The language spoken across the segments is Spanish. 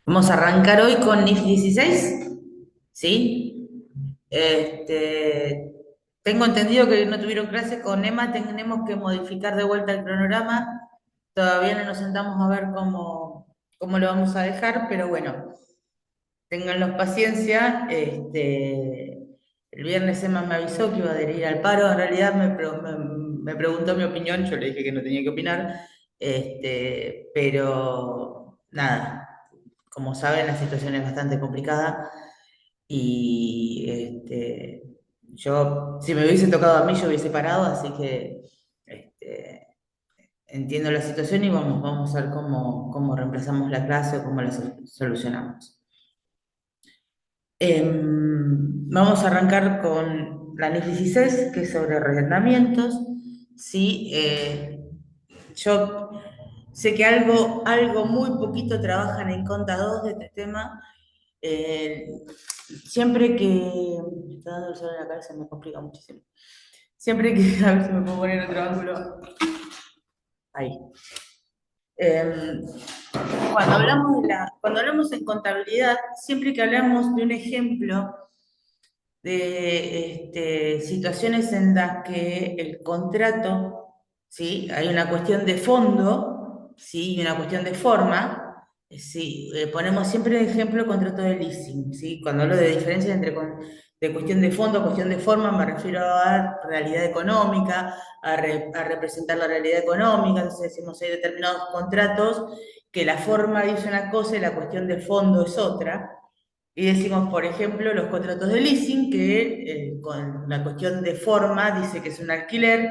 Vamos a arrancar hoy con NIF 16, ¿sí? Este, Tengo entendido que no tuvieron clase con Emma, tenemos que modificar de vuelta el cronograma. Todavía no nos sentamos a ver cómo lo vamos a dejar, pero bueno, ténganlos paciencia. El viernes Emma me avisó que iba a adherir al paro. En realidad me preguntó mi opinión, yo le dije que no tenía que opinar. Pero nada, como saben, la situación es bastante complicada y yo, si me hubiese tocado a mí, yo hubiese parado, así que este, entiendo la situación y vamos a ver cómo reemplazamos la clase o cómo la solucionamos. Vamos a arrancar con la NIF 16, que es sobre arrendamientos. Sí, yo sé que algo muy poquito trabajan en Conta 2 de este tema. Eh, Siempre que me está dando el sol en la cabeza me complica muchísimo. Siempre que, a ver si me puedo poner en otro ángulo. Ahí. Eh, cuando hablamos en contabilidad, siempre que hablamos de un ejemplo de situaciones en las que el contrato, ¿sí? Hay una cuestión de fondo, ¿sí? Y una cuestión de forma, ¿sí? Ponemos siempre de ejemplo el contrato de leasing, ¿sí? Cuando hablo de diferencia de cuestión de fondo, cuestión de forma, me refiero a realidad económica, a representar la realidad económica. Entonces decimos, hay determinados contratos que la forma dice una cosa y la cuestión de fondo es otra. Y decimos, por ejemplo, los contratos de leasing, que con la cuestión de forma dice que es un alquiler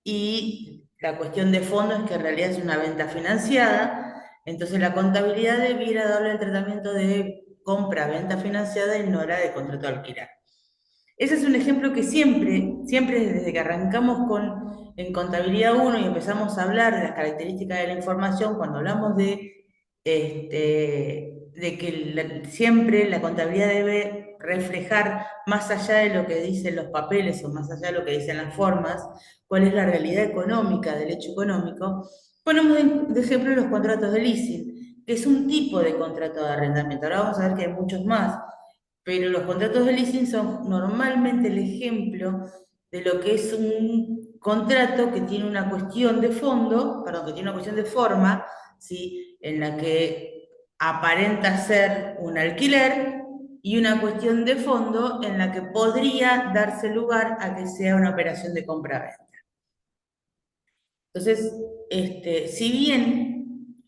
y la cuestión de fondo es que en realidad es una venta financiada. Entonces la contabilidad debiera darle el tratamiento de compra-venta financiada y no la de contrato de alquiler. Ese es un ejemplo que siempre desde que arrancamos en contabilidad uno y empezamos a hablar de las características de la información, cuando hablamos de que siempre la contabilidad debe reflejar más allá de lo que dicen los papeles o más allá de lo que dicen las formas, cuál es la realidad económica del hecho económico, ponemos de ejemplo los contratos de leasing, que es un tipo de contrato de arrendamiento. Ahora vamos a ver que hay muchos más, pero los contratos de leasing son normalmente el ejemplo de lo que es un contrato que tiene una cuestión de fondo, perdón, que tiene una cuestión de forma, ¿sí? En la que aparenta ser un alquiler y una cuestión de fondo en la que podría darse lugar a que sea una operación de compra-venta. Entonces, si bien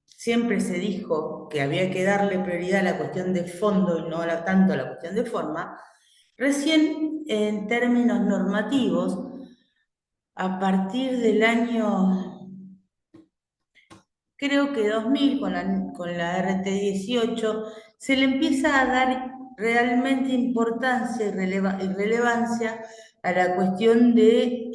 siempre se dijo que había que darle prioridad a la cuestión de fondo y no tanto a la cuestión de forma, recién en términos normativos, a partir del año, creo que 2000, con la RT 18, se le empieza a dar realmente importancia y relevancia a la cuestión de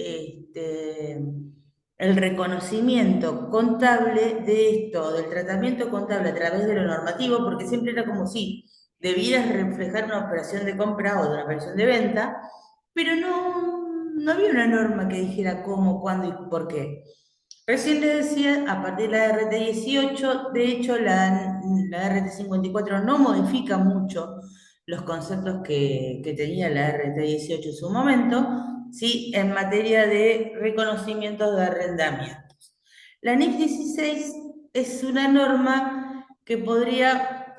el reconocimiento contable de esto, del tratamiento contable a través de lo normativo, porque siempre era como si debieras reflejar una operación de compra o de una operación de venta, pero no había una norma que dijera cómo, cuándo y por qué. Recién le decía, a partir de la RT 18, de hecho la RT 54 no modifica mucho los conceptos que tenía la RT 18 en su momento, ¿sí? En materia de reconocimientos de arrendamientos. La NIF 16 es una norma que podría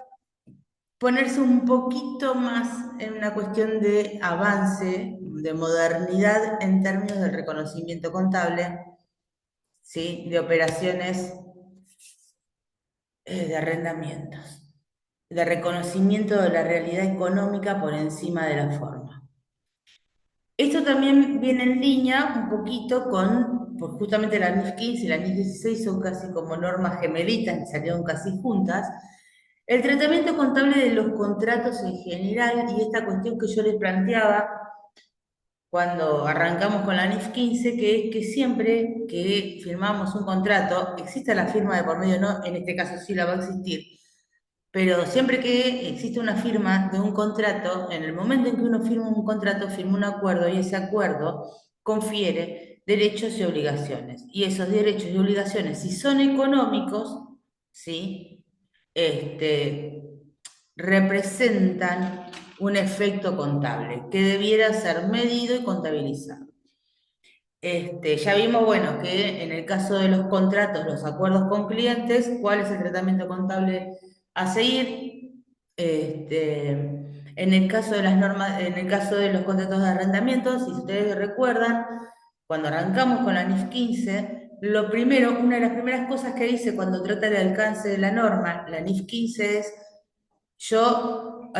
ponerse un poquito más en una cuestión de avance, de modernidad en términos del reconocimiento contable, ¿sí? De operaciones de arrendamientos, de reconocimiento de la realidad económica por encima de la forma. Esto también viene en línea un poquito pues justamente la NIF 15 y la NIF 16 son casi como normas gemelitas que salieron casi juntas. El tratamiento contable de los contratos en general y esta cuestión que yo les planteaba cuando arrancamos con la NIF 15, que es que siempre que firmamos un contrato, exista la firma de por medio, no, en este caso sí la va a existir, pero siempre que existe una firma de un contrato, en el momento en que uno firma un contrato, firma un acuerdo y ese acuerdo confiere derechos y obligaciones. Y esos derechos y obligaciones, si son económicos, ¿sí? este, representan un efecto contable que debiera ser medido y contabilizado. Ya vimos, bueno, que en el caso de los contratos, los acuerdos con clientes, cuál es el tratamiento contable a seguir. En el caso de las normas, en el caso de los contratos de arrendamiento, si ustedes recuerdan, cuando arrancamos con la NIF 15, lo primero, una de las primeras cosas que dice cuando trata el alcance de la norma, la NIF 15 es: yo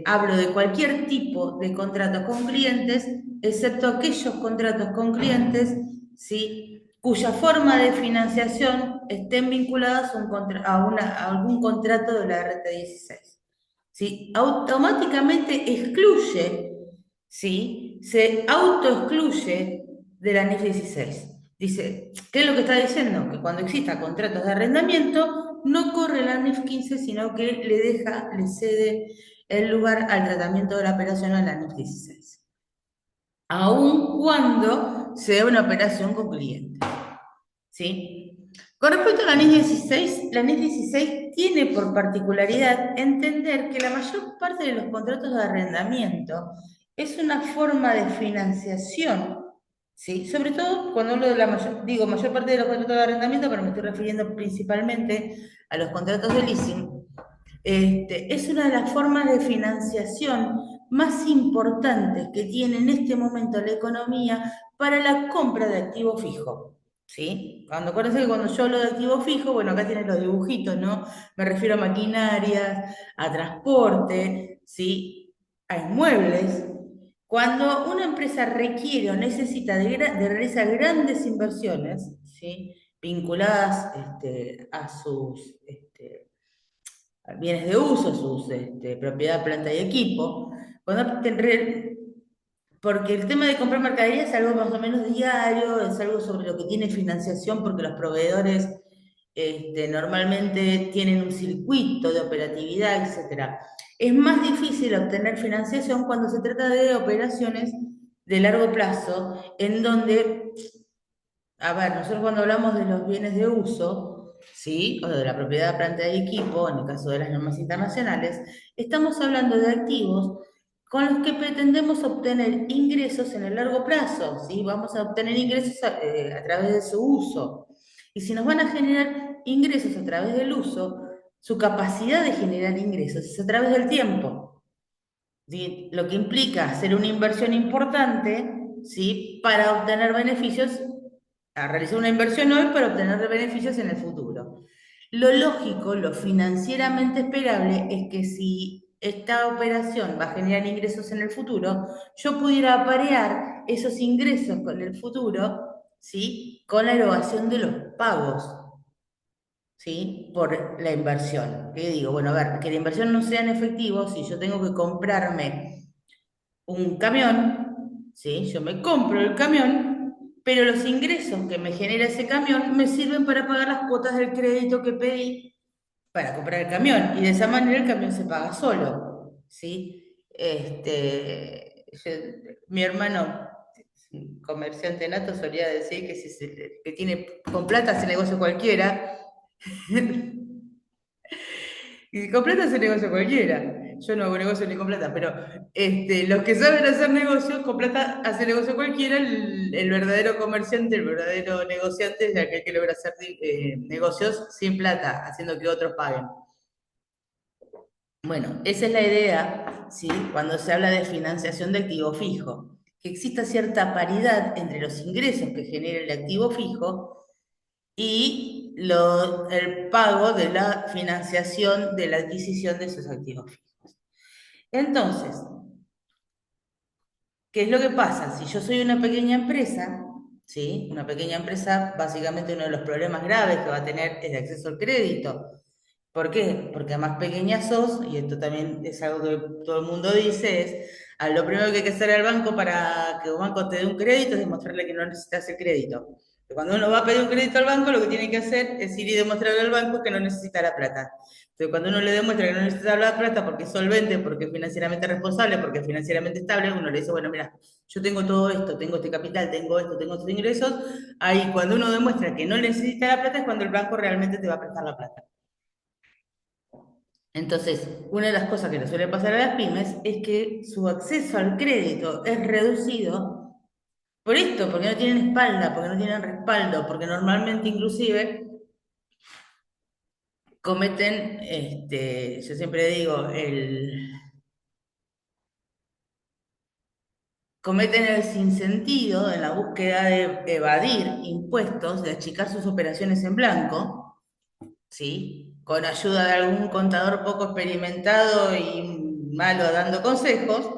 hablo de cualquier tipo de contratos con clientes, excepto aquellos contratos con clientes, ¿sí?, cuya forma de financiación estén vinculadas a algún contrato de la RT16. ¿Sí? Automáticamente excluye, ¿sí?, se autoexcluye de la NIF 16. Dice, ¿qué es lo que está diciendo? Que cuando exista contratos de arrendamiento, no corre la NIF 15, sino que le cede el lugar al tratamiento de la operación a la NIF 16. Aun cuando sea una operación con cliente. ¿Sí? Con respecto a la NIF 16 tiene por particularidad entender que la mayor parte de los contratos de arrendamiento es una forma de financiación, ¿sí? Sobre todo cuando hablo de la mayor parte de los contratos de arrendamiento, pero me estoy refiriendo principalmente a los contratos de leasing. Es una de las formas de financiación más importantes que tiene en este momento la economía para la compra de activo fijo. ¿Sí? Acuérdense que cuando yo hablo de activo fijo, bueno, acá tienen los dibujitos, ¿no? Me refiero a maquinarias, a transporte, ¿sí?, a inmuebles. Cuando una empresa requiere o necesita de realizar grandes inversiones, ¿sí?, vinculadas a sus bienes de uso, sus propiedad, planta y equipo, cuando porque el tema de comprar mercadería es algo más o menos diario, es algo sobre lo que tiene financiación, porque los proveedores normalmente tienen un circuito de operatividad, etcétera. Es más difícil obtener financiación cuando se trata de operaciones de largo plazo, en donde, a ver, nosotros cuando hablamos de los bienes de uso, ¿sí?, o de la propiedad, planta y equipo, en el caso de las normas internacionales, estamos hablando de activos con los que pretendemos obtener ingresos en el largo plazo, ¿sí? Vamos a obtener ingresos a través de su uso. Y si nos van a generar ingresos a través del uso, su capacidad de generar ingresos es a través del tiempo, ¿sí? Lo que implica hacer una inversión importante, ¿sí?, para obtener beneficios, a realizar una inversión hoy para obtener beneficios en el futuro. Lo lógico, lo financieramente esperable es que si esta operación va a generar ingresos en el futuro, yo pudiera aparear esos ingresos con el futuro, ¿sí?, con la erogación de los pagos, ¿sí?, por la inversión. ¿Qué digo? Bueno, a ver, que la inversión no sea en efectivo, si yo tengo que comprarme un camión, ¿sí?, yo me compro el camión, pero los ingresos que me genera ese camión me sirven para pagar las cuotas del crédito que pedí para comprar el camión, y de esa manera el camión se paga solo, ¿sí? Mi hermano, comerciante nato, solía decir que, que tiene con plata hace negocio cualquiera, y con plata hace negocio cualquiera. Yo no hago negocio ni con plata, pero los que saben hacer negocios, con plata hace negocio cualquiera. El verdadero comerciante, el verdadero negociante es aquel que logra hacer negocios sin plata, haciendo que otros paguen. Bueno, esa es la idea, ¿sí?, cuando se habla de financiación de activo fijo, que exista cierta paridad entre los ingresos que genera el activo fijo y el pago de la financiación de la adquisición de esos activos fijos. Entonces, ¿qué es lo que pasa? Si yo soy una pequeña empresa, ¿sí? Una pequeña empresa, básicamente uno de los problemas graves que va a tener es de acceso al crédito. ¿Por qué? Porque a más pequeña sos, y esto también es algo que todo el mundo dice, es lo primero que hay que hacer al banco para que un banco te dé un crédito es demostrarle que no necesitas el crédito. Cuando uno va a pedir un crédito al banco, lo que tiene que hacer es ir y demostrarle al banco que no necesita la plata. Entonces, cuando uno le demuestra que no necesita la plata porque es solvente, porque es financieramente responsable, porque es financieramente estable, uno le dice, bueno, mira, yo tengo todo esto, tengo este capital, tengo esto, tengo estos ingresos. Ahí, cuando uno demuestra que no necesita la plata, es cuando el banco realmente te va a prestar la plata. Entonces, una de las cosas que le suele pasar a las pymes es que su acceso al crédito es reducido por esto, porque no tienen espalda, porque no tienen respaldo, porque normalmente inclusive cometen, yo siempre digo, cometen el sinsentido en la búsqueda de evadir impuestos, de achicar sus operaciones en blanco, ¿sí? Con ayuda de algún contador poco experimentado y malo dando consejos.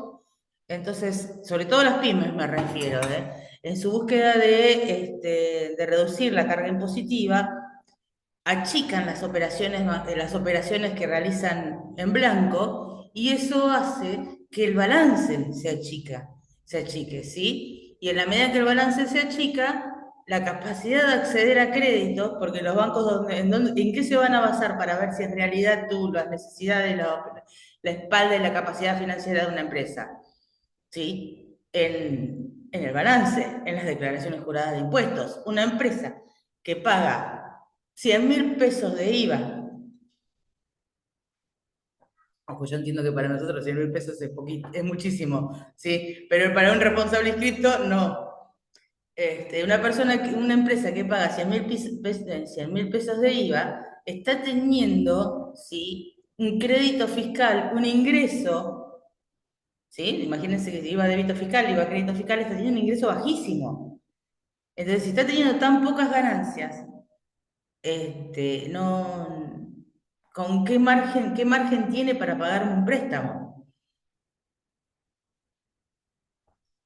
Entonces, sobre todo las pymes me refiero, ¿eh? En su búsqueda de reducir la carga impositiva, achican las operaciones que realizan en blanco y eso hace que el balance se achique, ¿sí? Y en la medida que el balance se achica, la capacidad de acceder a crédito, porque los bancos, ¿en qué se van a basar para ver si en realidad tú las necesidades, la espalda y la capacidad financiera de una empresa? ¿Sí? En el balance, en las declaraciones juradas de impuestos. Una empresa que paga 100.000 pesos de IVA, ojo, yo entiendo que para nosotros 100.000 pesos es poquito, es muchísimo, ¿sí? Pero para un responsable inscripto, no. Una empresa que paga 100.000 pesos de IVA está teniendo, ¿sí? Un crédito fiscal, un ingreso, ¿sí? Imagínense que IVA débito fiscal, IVA crédito fiscal, está teniendo un ingreso bajísimo. Entonces, si está teniendo tan pocas ganancias, no, ¿con qué margen tiene para pagar un préstamo?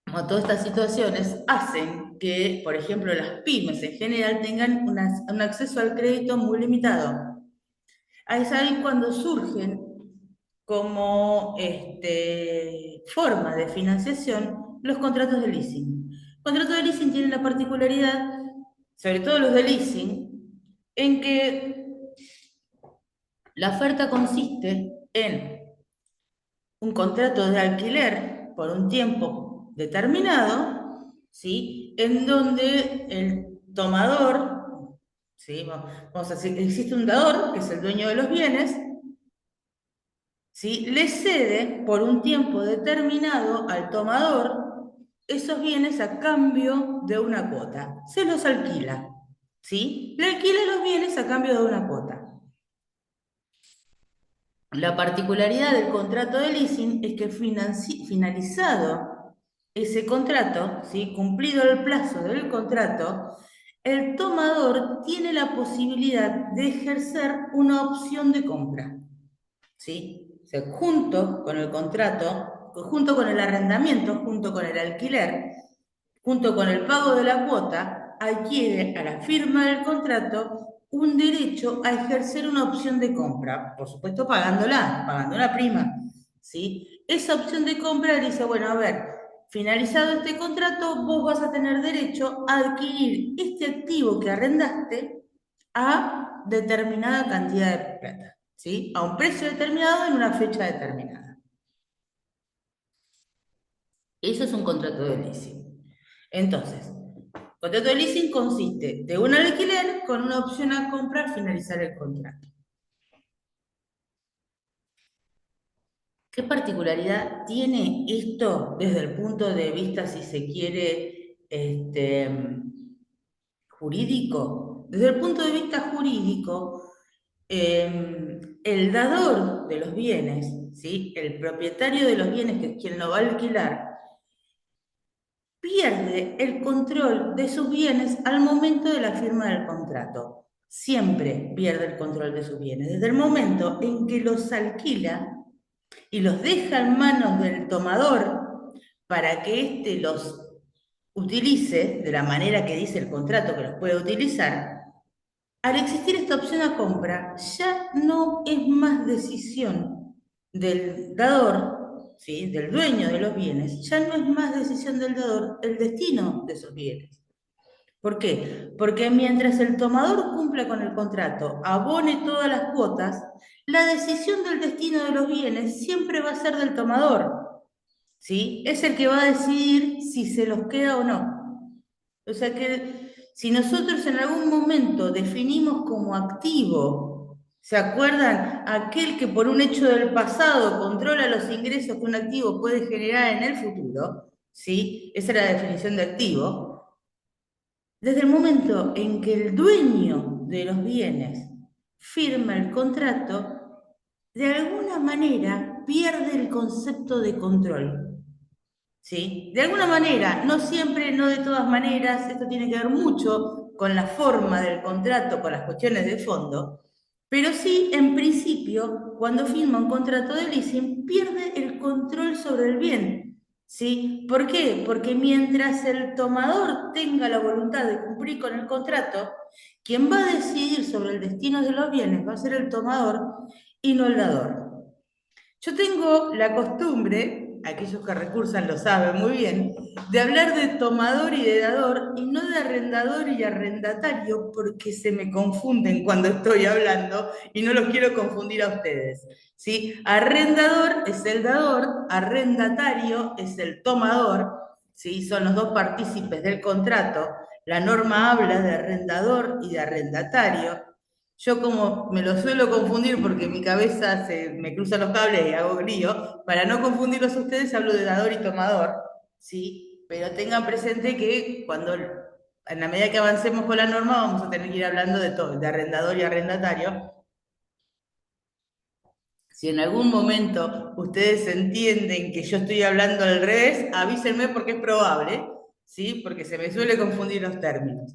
Como todas estas situaciones hacen que, por ejemplo, las pymes en general tengan un acceso al crédito muy limitado. Ahí es ahí cuando surgen como forma de financiación los contratos de leasing. Los contratos de leasing tienen la particularidad, sobre todo los de leasing, en que la oferta consiste en un contrato de alquiler por un tiempo determinado, ¿sí? En donde el tomador, ¿sí? Vamos a decir, existe un dador, que es el dueño de los bienes, ¿sí? Le cede por un tiempo determinado al tomador esos bienes a cambio de una cuota. Se los alquila, ¿sí? Le alquila los bienes a cambio de una cuota. La particularidad del contrato de leasing es que finalizado ese contrato, ¿sí? Cumplido el plazo del contrato, el tomador tiene la posibilidad de ejercer una opción de compra, ¿sí? O sea, junto con el contrato, junto con el arrendamiento, junto con el alquiler, junto con el pago de la cuota, adquiere a la firma del contrato un derecho a ejercer una opción de compra, por supuesto pagando una prima, ¿sí? Esa opción de compra dice, bueno, a ver, finalizado este contrato, vos vas a tener derecho a adquirir este activo que arrendaste a determinada cantidad de plata, ¿sí? A un precio determinado en una fecha determinada. Eso es un contrato de leasing. Entonces, contrato de leasing consiste de un alquiler con una opción a comprar, finalizar el contrato. ¿Qué particularidad tiene esto desde el punto de vista, si se quiere, jurídico? Desde el punto de vista jurídico, el dador de los bienes, ¿sí? El propietario de los bienes, que es quien lo va a alquilar, pierde el control de sus bienes al momento de la firma del contrato. Siempre pierde el control de sus bienes. Desde el momento en que los alquila y los deja en manos del tomador para que éste los utilice de la manera que dice el contrato que los puede utilizar, al existir esta opción a compra, ya no es más decisión del dador, ¿sí? Del dueño de los bienes, ya no es más decisión del dador el destino de esos bienes. ¿Por qué? Porque mientras el tomador cumpla con el contrato, abone todas las cuotas, la decisión del destino de los bienes siempre va a ser del tomador, ¿sí? Es el que va a decidir si se los queda o no. O sea que si nosotros en algún momento definimos como activo ¿Se acuerdan? Aquel que por un hecho del pasado controla los ingresos que un activo puede generar en el futuro, ¿sí? Esa era la definición de activo. Desde el momento en que el dueño de los bienes firma el contrato, de alguna manera pierde el concepto de control. ¿Sí? De alguna manera, no siempre, no de todas maneras, esto tiene que ver mucho con la forma del contrato, con las cuestiones de fondo, pero sí, en principio, cuando firma un contrato de leasing, pierde el control sobre el bien. ¿Sí? ¿Por qué? Porque mientras el tomador tenga la voluntad de cumplir con el contrato, quien va a decidir sobre el destino de los bienes va a ser el tomador y no el dador. Yo tengo la costumbre, aquellos que recursan lo saben muy bien, de hablar de tomador y de dador y no de arrendador y arrendatario porque se me confunden cuando estoy hablando y no los quiero confundir a ustedes. ¿Sí? Arrendador es el dador, arrendatario es el tomador, ¿sí? Son los dos partícipes del contrato. La norma habla de arrendador y de arrendatario. Yo como me lo suelo confundir porque mi cabeza se me cruza los cables y hago lío, para no confundirlos a ustedes hablo de dador y tomador, ¿sí? Pero tengan presente que en la medida que avancemos con la norma, vamos a tener que ir hablando de todo, de arrendador y arrendatario. Si en algún momento ustedes entienden que yo estoy hablando al revés, avísenme porque es probable, ¿sí? Porque se me suele confundir los términos.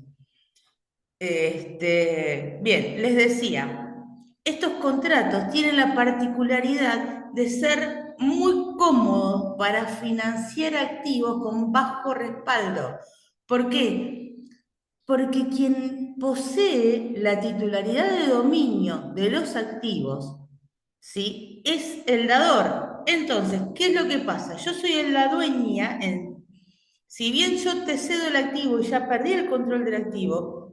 Bien, les decía, estos contratos tienen la particularidad de ser muy cómodos para financiar activos con bajo respaldo. ¿Por qué? Porque quien posee la titularidad de dominio de los activos, ¿sí? Es el dador. Entonces, ¿qué es lo que pasa? Yo soy la dueña, si bien yo te cedo el activo y ya perdí el control del activo,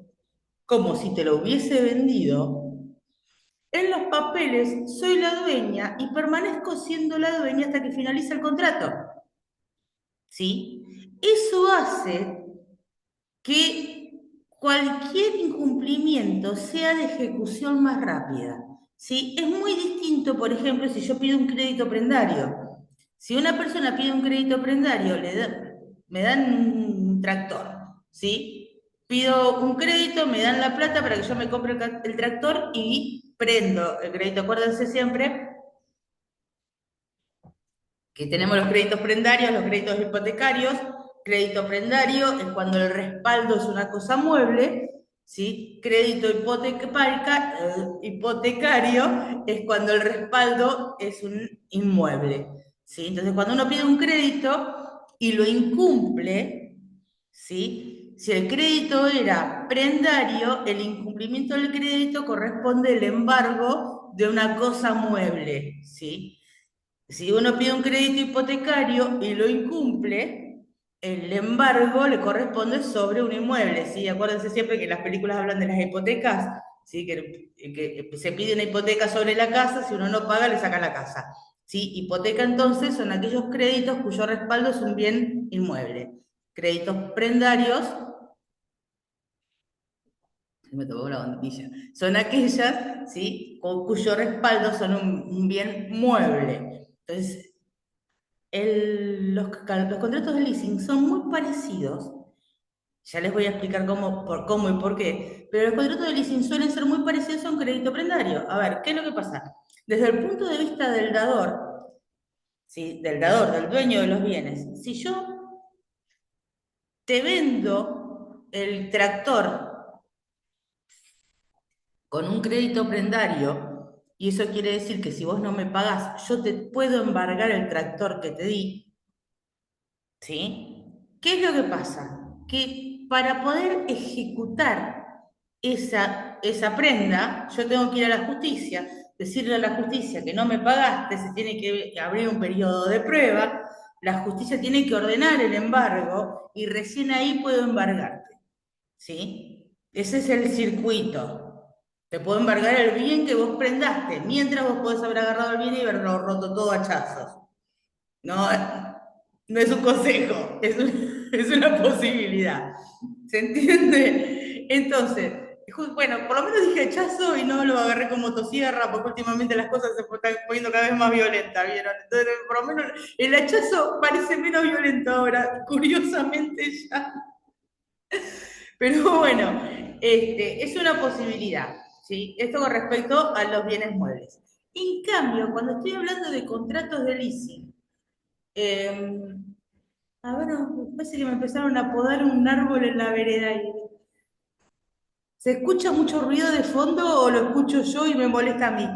como si te lo hubiese vendido, en los papeles soy la dueña y permanezco siendo la dueña hasta que finalice el contrato. ¿Sí? Eso hace que cualquier incumplimiento sea de ejecución más rápida. ¿Sí? Es muy distinto, por ejemplo, si yo pido un crédito prendario. Si una persona pide un crédito prendario, me dan un tractor, ¿sí? Pido un crédito, me dan la plata para que yo me compre el tractor y prendo el crédito. Acuérdense siempre que tenemos los créditos prendarios, los créditos hipotecarios. Crédito prendario es cuando el respaldo es una cosa mueble, ¿sí? Crédito hipotecario es cuando el respaldo es un inmueble, ¿sí? Entonces, cuando uno pide un crédito y lo incumple, ¿sí? Si el crédito era prendario, el incumplimiento del crédito corresponde al embargo de una cosa mueble, ¿sí? Si uno pide un crédito hipotecario y lo incumple, el embargo le corresponde sobre un inmueble, ¿sí? Acuérdense siempre que las películas hablan de las hipotecas, ¿sí? Que se pide una hipoteca sobre la casa, si uno no paga le saca la casa, ¿sí? Hipoteca entonces son aquellos créditos cuyo respaldo es un bien inmueble. Créditos prendarios, se me tocó la bandilla, son aquellas, ¿sí? Cuyo respaldo son un bien mueble. Entonces, los contratos de leasing son muy parecidos, ya les voy a explicar cómo y por qué, pero los contratos de leasing suelen ser muy parecidos a un crédito prendario. A ver, ¿qué es lo que pasa? Desde el punto de vista del dador, ¿sí? Del dador, del dueño de los bienes, si yo te vendo el tractor con un crédito prendario, y eso quiere decir que si vos no me pagás, yo te puedo embargar el tractor que te di, ¿sí? ¿Qué es lo que pasa? Que para poder ejecutar esa prenda, yo tengo que ir a la justicia, decirle a la justicia que no me pagaste, se tiene que abrir un periodo de prueba, la justicia tiene que ordenar el embargo y recién ahí puedo embargarte, ¿sí? Ese es el circuito. Te puedo embargar el bien que vos prendaste, mientras vos podés haber agarrado el bien y haberlo roto todo a hachazos. No, no es un consejo, es una posibilidad. ¿Se entiende? Entonces, Bueno, por lo menos dije hachazo y no lo agarré como motosierra, porque últimamente las cosas se están poniendo cada vez más violentas, ¿vieron? Entonces, por lo menos el hachazo parece menos violento ahora, curiosamente ya. Pero bueno, es una posibilidad, ¿sí? Esto con respecto a los bienes muebles. En cambio, cuando estoy hablando de contratos de leasing, eh, a ver, me parece que me empezaron a podar un árbol en la vereda ahí. ¿Se escucha mucho ruido de fondo o lo escucho yo y me molesta a mí?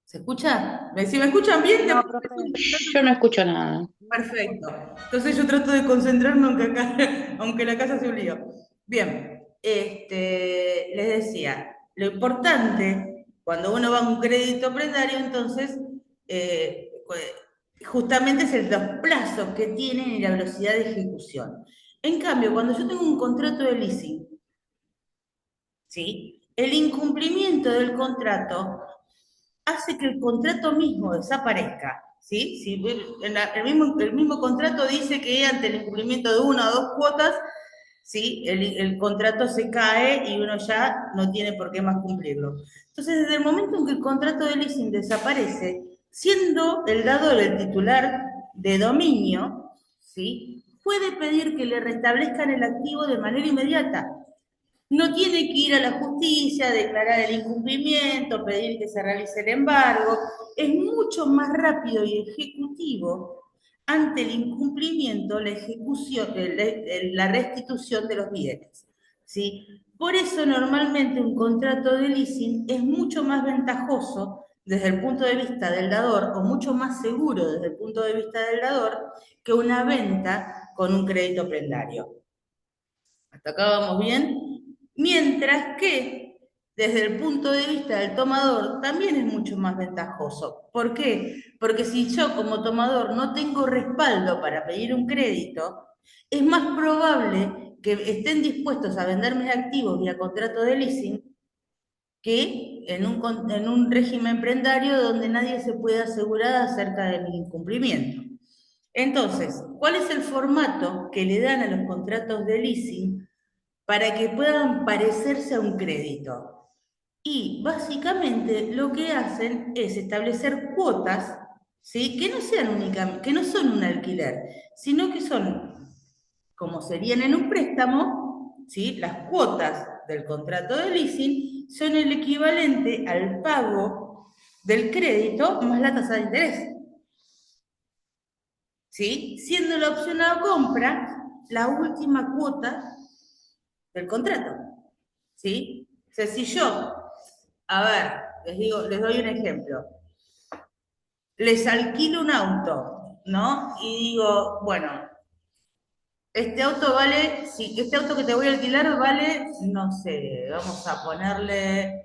¿Se escucha? Si me escuchan bien, No, después profe, trato yo no escucho nada. perfecto. Entonces yo trato de concentrarme aunque acá, aunque la casa se un lío. Bien, les decía, lo importante cuando uno va a un crédito prendario, entonces, justamente es los plazos que tienen y la velocidad de ejecución. En cambio, cuando yo tengo un contrato de leasing, ¿sí? El incumplimiento del contrato hace que el contrato mismo desaparezca. ¿Sí? Si el mismo contrato dice que ante el incumplimiento de una o dos cuotas, ¿sí? El contrato se cae y uno ya no tiene por qué más cumplirlo. Entonces, desde el momento en que el contrato de leasing desaparece, siendo el dador el titular de dominio, ¿sí? Puede pedir que le restablezcan el activo de manera inmediata. No tiene que ir a la justicia, declarar el incumplimiento, pedir que se realice el embargo. Es mucho más rápido y ejecutivo ante el incumplimiento la ejecución, la restitución de los bienes. ¿Sí? Por eso normalmente un contrato de leasing es mucho más ventajoso desde el punto de vista del dador o mucho más seguro desde el punto de vista del dador que una venta con un crédito prendario. Hasta acá vamos bien. Mientras que desde el punto de vista del tomador también es mucho más ventajoso. ¿Por qué? Porque si yo como tomador no tengo respaldo para pedir un crédito, es más probable que estén dispuestos a venderme activos vía contrato de leasing que en un régimen prendario donde nadie se puede asegurar acerca de mi incumplimiento. Entonces, ¿cuál es el formato que le dan a los contratos de leasing para que puedan parecerse a un crédito? Y básicamente lo que hacen es establecer cuotas, ¿sí? Que no sean únicamente, que no son un alquiler, sino que son, como serían en un préstamo, ¿sí? Las cuotas del contrato de leasing son el equivalente al pago del crédito más la tasa de interés, ¿sí? Siendo la opción a compra la última cuota del contrato, ¿sí? O sea, si yo, a ver, les doy un ejemplo. Les alquilo un auto, ¿no? Y digo, bueno, este auto vale, sí, este auto que te voy a alquilar vale, no sé, vamos a ponerle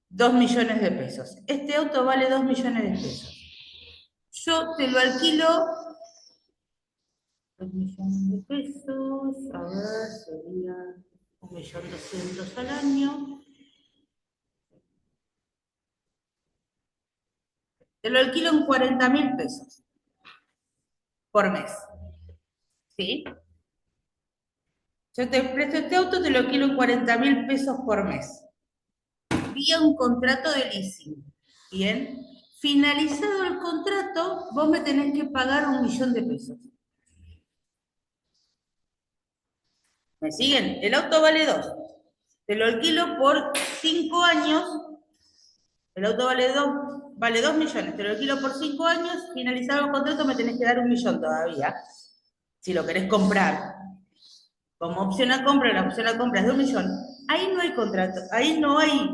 2 millones de pesos. Este auto vale 2 millones de pesos. Yo te lo alquilo 2 millones de pesos, a ver, sería 1.200.000 al año. Te lo alquilo en 40.000 pesos por mes, ¿sí? Yo te presto este auto, te lo alquilo en 40.000 pesos por mes, vía un contrato de leasing, ¿bien? Finalizado el contrato, vos me tenés que pagar 1.000.000 de pesos. ¿Me siguen? El auto vale 2. Te lo alquilo por 5 años. El auto vale 2 millones. Te lo alquilo por 5 años. Finalizado el contrato, me tenés que dar 1.000.000 todavía. Si lo querés comprar. Como opción a compra, la opción a compra es de 1.000.000. Ahí no hay contrato, ahí no hay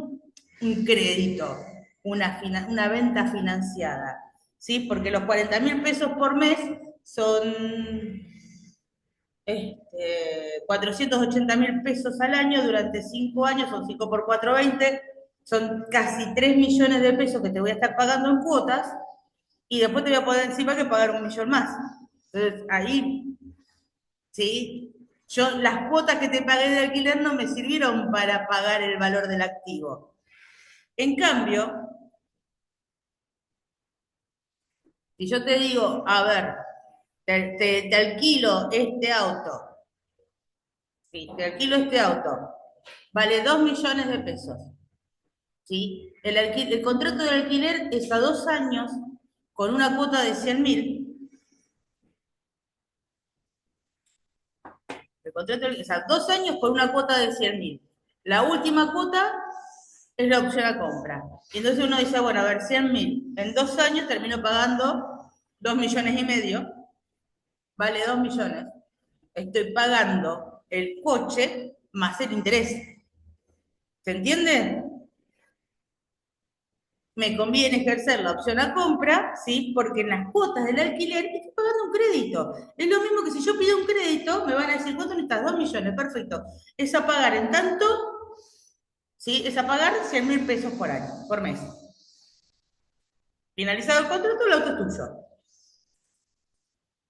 un crédito, una venta financiada, ¿sí? Porque los 40.000 pesos por mes son 480.000 pesos al año durante 5 años, son 5 por 4, 20, son casi 3 millones de pesos que te voy a estar pagando en cuotas y después te voy a poner encima que pagar 1.000.000 más. Entonces, ahí, ¿sí? Las cuotas que te pagué de alquiler no me sirvieron para pagar el valor del activo. En cambio, si yo te digo, a ver, te alquilo este auto ¿sí? Te alquilo este auto, vale 2 millones de pesos, ¿sí? El contrato de alquiler es a 2 años con una cuota de 100.000. El contrato es a 2 años con una cuota de 100.000. La última cuota es la opción a compra. Y entonces uno dice, bueno, a ver, 100.000. En 2 años termino pagando 2,5 millones, vale 2 millones. Estoy pagando el coche más el interés. ¿Se entiende? Me conviene ejercer la opción a compra, ¿sí? Porque en las cuotas del alquiler estoy pagando un crédito. Es lo mismo que si yo pido un crédito, me van a decir, ¿cuánto necesitas? 2 millones, perfecto. Es a pagar en tanto, ¿sí? Es a pagar 100.000 pesos por año, por mes. Finalizado el contrato, el auto es tuyo.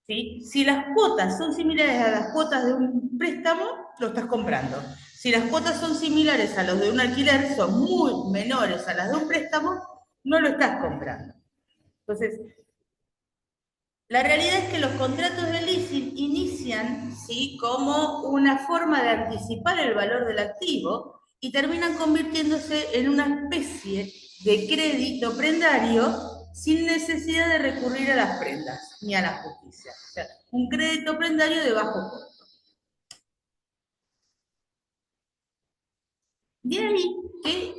¿Sí? Si las cuotas son similares a las cuotas de un préstamo, lo estás comprando. Si las cuotas son similares a los de un alquiler, son muy menores a las de un préstamo, no lo estás comprando. Entonces, la realidad es que los contratos de leasing inician, ¿sí?, como una forma de anticipar el valor del activo y terminan convirtiéndose en una especie de crédito prendario sin necesidad de recurrir a las prendas ni a la justicia. O sea, un crédito prendario de bajo costo. De ahí que,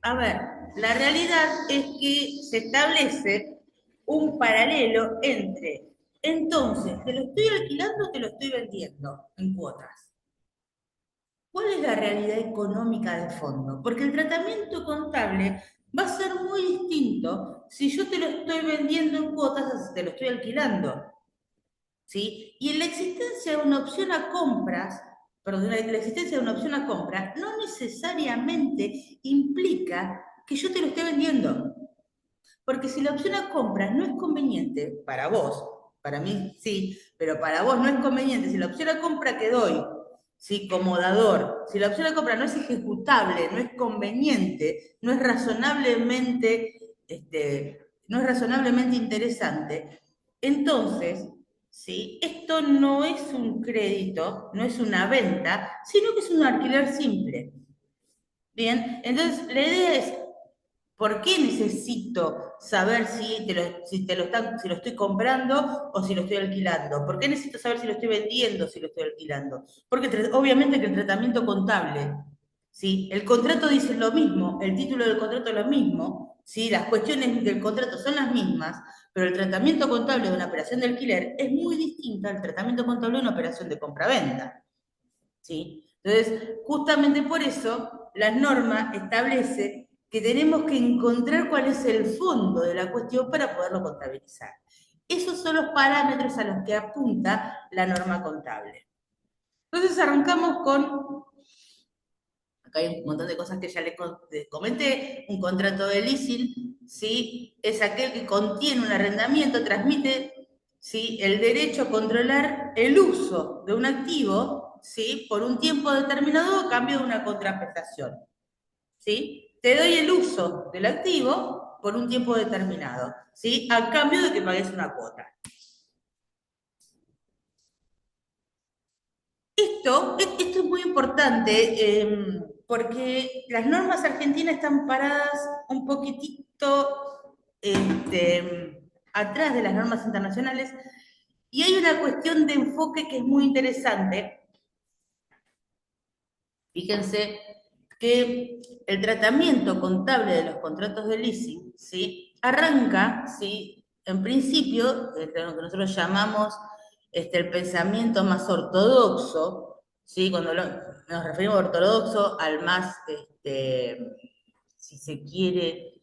a ver, la realidad es que se establece un paralelo entre, entonces, ¿te lo estoy alquilando o te lo estoy vendiendo en cuotas? ¿Cuál es la realidad económica de fondo? Porque el tratamiento contable va a ser muy distinto si yo te lo estoy vendiendo en cuotas o si te lo estoy alquilando. ¿Sí? Y en la existencia de una opción a compras, perdón, la existencia de una opción a compra no necesariamente implica que yo te lo esté vendiendo. Porque si la opción a compra no es conveniente para vos, para mí sí, pero para vos no es conveniente, si la opción a compra que doy, ¿sí?, como dador, si la opción a compra no es ejecutable, no es conveniente, no es razonablemente interesante, entonces, ¿sí?, esto no es un crédito, no es una venta, sino que es un alquiler simple. Bien, entonces la idea es, ¿por qué necesito saber si lo estoy comprando o si lo estoy alquilando? ¿Por qué necesito saber si lo estoy vendiendo o si lo estoy alquilando? Porque obviamente que el tratamiento contable, ¿sí? El contrato dice lo mismo, el título del contrato es lo mismo, ¿sí? Las cuestiones del contrato son las mismas, pero el tratamiento contable de una operación de alquiler es muy distinto al tratamiento contable de una operación de compra-venta, ¿sí? Entonces, justamente por eso, la norma establece que tenemos que encontrar cuál es el fondo de la cuestión para poderlo contabilizar. Esos son los parámetros a los que apunta la norma contable. Entonces arrancamos con, acá hay un montón de cosas que ya les comenté, un contrato de leasing, ¿sí? Es aquel que contiene un arrendamiento, transmite, ¿sí?, el derecho a controlar el uso de un activo, ¿sí?, por un tiempo determinado a cambio de una contraprestación, ¿sí? Te doy el uso del activo por un tiempo determinado, ¿sí?, a cambio de que pagues una cuota. Esto es muy importante porque las normas argentinas están paradas un poquitito atrás de las normas internacionales y hay una cuestión de enfoque que es muy interesante. Fíjense que el tratamiento contable de los contratos de leasing, ¿sí?, arranca, ¿sí?, en principio, lo que nosotros llamamos el pensamiento más ortodoxo, ¿sí?, cuando nos referimos a ortodoxo al más, si se quiere,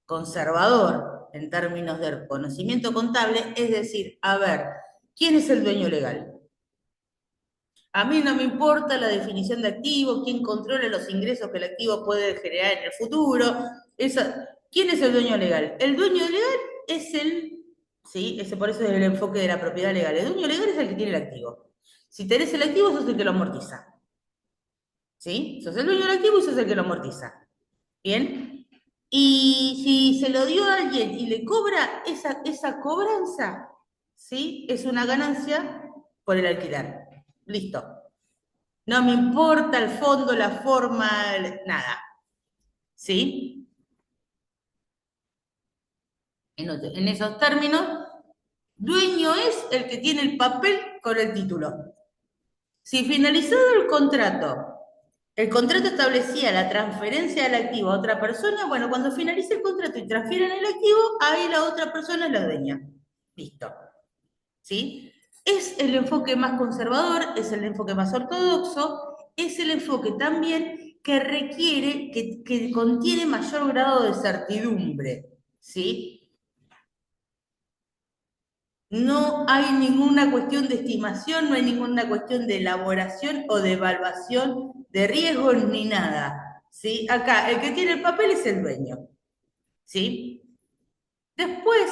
conservador en términos de conocimiento contable, es decir, a ver, ¿quién es el dueño legal? A mí no me importa la definición de activo, quién controla los ingresos que el activo puede generar en el futuro. ¿Quién es el dueño legal? El dueño legal es ¿sí? Por eso es el enfoque de la propiedad legal. El dueño legal es el que tiene el activo. Si tenés el activo, sos el que lo amortiza. ¿Sí? Sos el dueño del activo y sos el que lo amortiza. ¿Bien? Y si se lo dio a alguien y le cobra esa cobranza, ¿sí?, es una ganancia por el alquiler. Listo. No me importa el fondo, la forma, nada. ¿Sí? En esos términos, dueño es el que tiene el papel con el título. Si finalizado el contrato establecía la transferencia del activo a otra persona, bueno, cuando finalice el contrato y transfieren el activo, ahí la otra persona es la dueña. Listo. ¿Sí? Es el enfoque más conservador, es el enfoque más ortodoxo, es el enfoque también que requiere, que contiene mayor grado de certidumbre. ¿Sí? No hay ninguna cuestión de estimación, no hay ninguna cuestión de elaboración o de evaluación de riesgos ni nada. ¿Sí? Acá, el que tiene el papel es el dueño. ¿Sí? Después,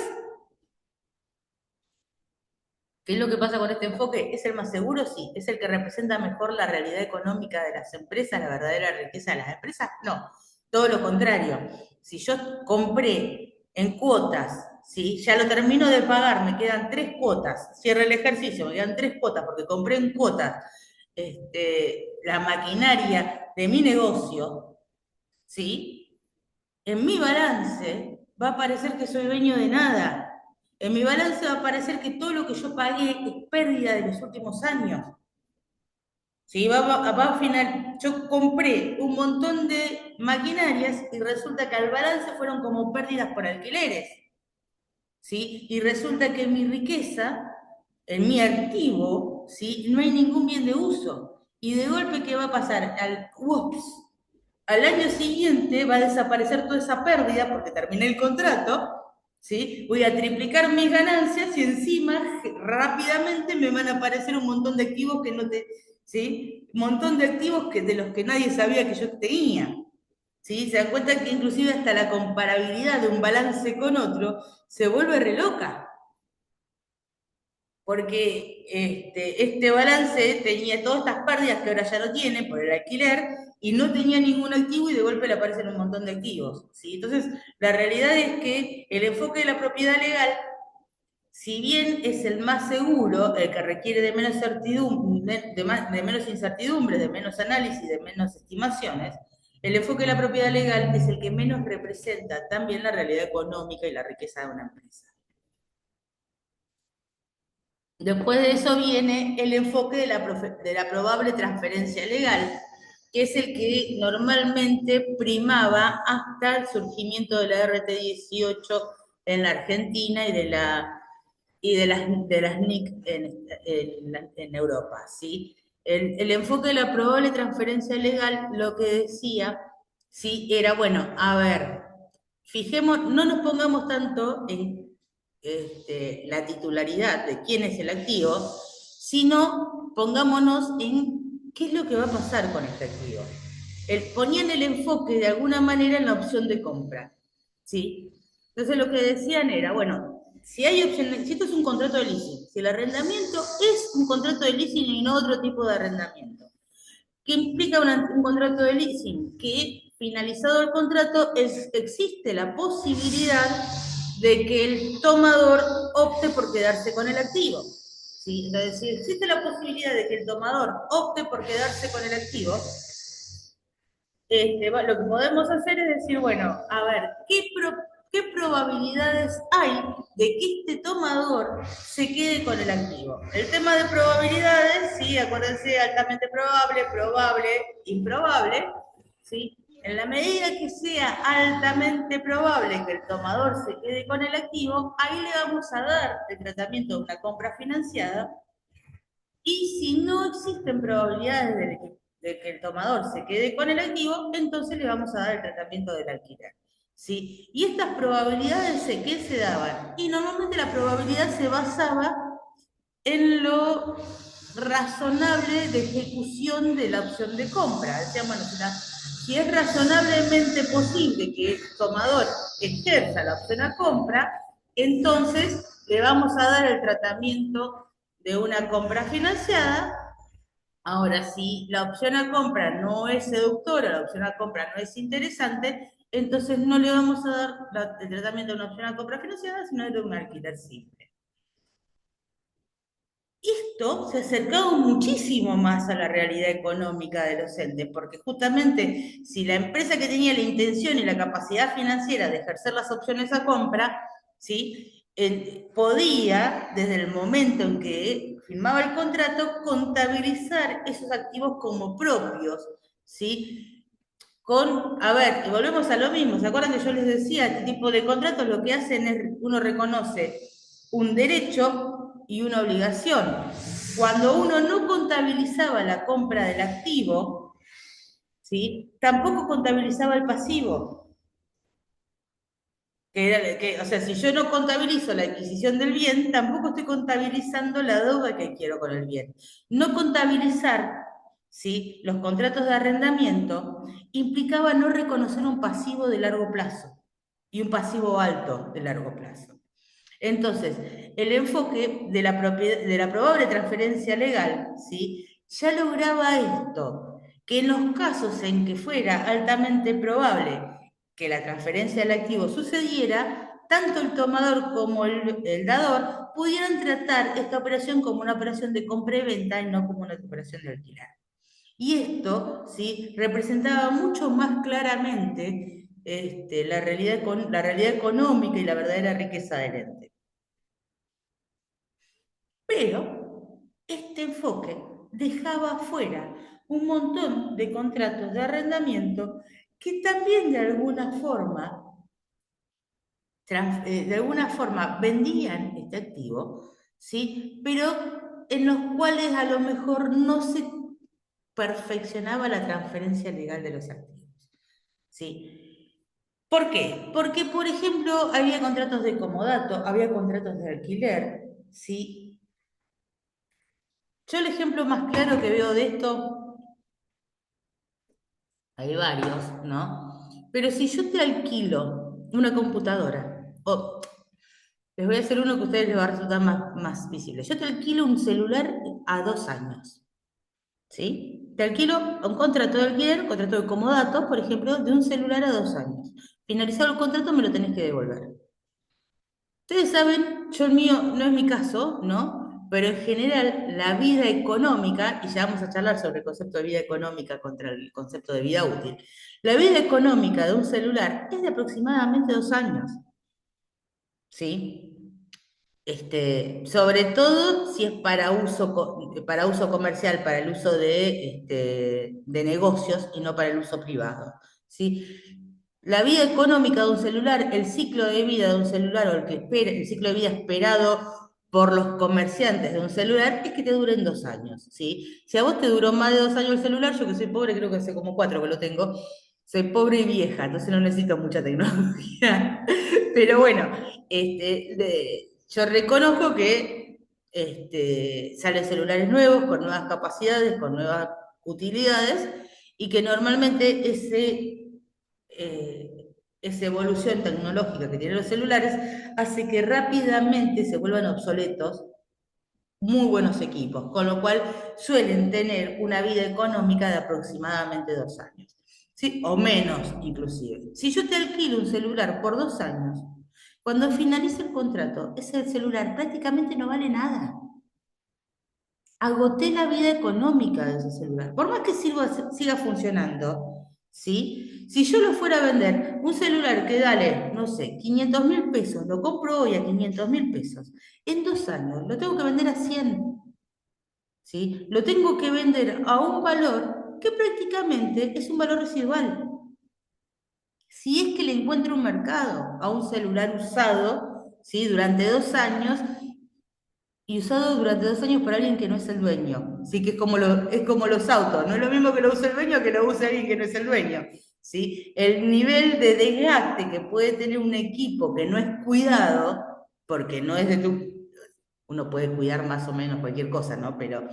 ¿qué es lo que pasa con este enfoque? ¿Es el más seguro? Sí. ¿Es el que representa mejor la realidad económica de las empresas, la verdadera riqueza de las empresas? No. Todo lo contrario. Si yo compré en cuotas, ¿sí? Ya lo termino de pagar, me quedan 3 cuotas, cierro el ejercicio, me quedan 3 cuotas porque compré en cuotas la maquinaria de mi negocio, ¿sí? En mi balance va a aparecer que soy dueño de nada. En mi balance va a aparecer que todo lo que yo pagué es pérdida de los últimos años. ¿Sí? Va a final, yo compré un montón de maquinarias y resulta que al balance fueron como pérdidas por alquileres. ¿Sí? Y resulta que en mi riqueza, en mi activo, ¿sí? No hay ningún bien de uso. Y de golpe, ¿qué va a pasar? Al año siguiente va a desaparecer toda esa pérdida porque terminé el contrato, ¿sí? Voy a triplicar mis ganancias y encima rápidamente me van a aparecer un montón de activos que no te, ¿sí? Un montón de activos de los que nadie sabía que yo tenía. ¿Sí? Se dan cuenta que inclusive hasta la comparabilidad de un balance con otro se vuelve re loca, porque este balance tenía todas estas pérdidas que ahora ya no tiene por el alquiler y no tenía ningún activo y de golpe le aparecen un montón de activos. ¿Sí? Entonces, la realidad es que el enfoque de la propiedad legal, si bien es el más seguro, el que requiere de menos certidumbre, de menos incertidumbre, de menos análisis, de menos estimaciones, el enfoque de la propiedad legal es el que menos representa también la realidad económica y la riqueza de una empresa. Después de eso viene el enfoque de la probable transferencia legal, que es el que normalmente primaba hasta el surgimiento de la RT18 en la Argentina y de las NIC en Europa, ¿sí? El enfoque de la probable transferencia legal lo que decía, ¿sí? Era, bueno, a ver, fijemos, no nos pongamos tanto en la titularidad de quién es el activo, sino pongámonos en qué es lo que va a pasar con este activo. Ponían el enfoque de alguna manera en la opción de compra, ¿sí? Entonces lo que decían era, bueno, si hay opción, si esto es un contrato de leasing, si el arrendamiento es un contrato de leasing y no otro tipo de arrendamiento, ¿qué implica un contrato de leasing? Que finalizado el contrato existe la posibilidad de que el tomador opte por quedarse con el activo. ¿Sí? Entonces, si existe la posibilidad de que el tomador opte por quedarse con el activo, lo que podemos hacer es decir, bueno, a ver, ¿qué probabilidades hay de que este tomador se quede con el activo? El tema de probabilidades, sí, acuérdense, altamente probable, probable, improbable, ¿sí? En la medida que sea altamente probable que el tomador se quede con el activo, ahí le vamos a dar el tratamiento de una compra financiada y si no existen probabilidades de que el tomador se quede con el activo, entonces le vamos a dar el tratamiento del alquiler. ¿Sí? Y estas probabilidades, ¿qué se daban? Y normalmente la probabilidad se basaba en lo razonable de ejecución de la opción de compra. Decían, bueno, si es razonablemente posible que el tomador ejerza la opción a compra, entonces le vamos a dar el tratamiento de una compra financiada. Ahora, si la opción a compra no es seductora, la opción a compra no es interesante, entonces no le vamos a dar el tratamiento de una opción a compra financiada, sino de un alquiler simple. Esto se acercaba muchísimo más a la realidad económica de los entes, porque justamente si la empresa que tenía la intención y la capacidad financiera de ejercer las opciones a compra, ¿sí? Podía, desde el momento en que firmaba el contrato, contabilizar esos activos como propios, ¿sí? A ver, y volvemos a lo mismo, ¿se acuerdan que yo les decía? Este tipo de contratos lo que hacen es, uno reconoce un derecho y una obligación. Cuando uno no contabilizaba la compra del activo, ¿sí? Tampoco contabilizaba el pasivo. O sea, si yo no contabilizo la adquisición del bien, tampoco estoy contabilizando la deuda que quiero con el bien. No contabilizar, ¿sí? Los contratos de arrendamiento implicaba no reconocer un pasivo de largo plazo y un pasivo alto de largo plazo. Entonces, el enfoque de la probable transferencia legal, ¿sí? Ya lograba esto, que en los casos en que fuera altamente probable que la transferencia del activo sucediera, tanto el tomador como el dador pudieran tratar esta operación como una operación de compra y venta y no como una operación de alquiler. Y esto, ¿sí? Representaba mucho más claramente la realidad económica y la verdadera riqueza del ente. Pero este enfoque dejaba fuera un montón de contratos de arrendamiento que también de alguna forma vendían este activo, ¿sí? Pero en los cuales a lo mejor no se perfeccionaba la transferencia legal de los activos, ¿sí? ¿Por qué? Porque, por ejemplo, había contratos de comodato, había contratos de alquiler, ¿sí? Yo el ejemplo más claro que veo de esto, hay varios, ¿no? Pero si yo te alquilo una computadora, o les voy a hacer uno que a ustedes les va a resultar más visible. Yo te alquilo un celular a 2 años, ¿sí? Te alquilo un contrato de alquiler, un contrato de comodato, por ejemplo, de un celular a 2 años. Finalizado el contrato, me lo tenés que devolver. Ustedes saben, yo el mío no es mi caso, ¿no? Pero en general la vida económica, y ya vamos a charlar sobre el concepto de vida económica contra el concepto de vida útil, la vida económica de un celular es de aproximadamente 2 años, ¿sí? Sobre todo si es para uso comercial, para el uso de negocios y no para el uso privado, ¿sí? La vida económica de un celular, el ciclo de vida de un celular o el ciclo de vida esperado por los comerciantes de un celular es que te duren 2 años, ¿sí? Si a vos te duró más de 2 años el celular, yo que soy pobre, creo que hace como 4 que lo tengo, soy pobre y vieja, entonces no necesito mucha tecnología. Pero bueno, yo reconozco que salen celulares nuevos, con nuevas capacidades, con nuevas utilidades, y que normalmente esa evolución tecnológica que tienen los celulares hace que rápidamente se vuelvan obsoletos muy buenos equipos, con lo cual suelen tener una vida económica de aproximadamente 2 años, ¿sí? O menos inclusive. Si yo te alquilo un celular por 2 años, cuando finalice el contrato, ese celular prácticamente no vale nada. Agoté la vida económica de ese celular. Por más que siga funcionando, ¿sí? Si yo lo fuera a vender, un celular que dale, no sé, 500.000 pesos, lo compro hoy a 500.000 pesos, en 2 años lo tengo que vender a 100. ¿Sí? Lo tengo que vender a un valor que prácticamente es un valor residual. Si es que le encuentro un mercado a un celular usado, ¿sí? Durante 2 años y usado durante 2 años por alguien que no es el dueño. Sí, que es como los autos, no es lo mismo que lo use el dueño que lo use alguien que no es el dueño. ¿Sí? El nivel de desgaste que puede tener un equipo que no es cuidado, porque no es de uno puede cuidar más o menos cualquier cosa, ¿no? Pero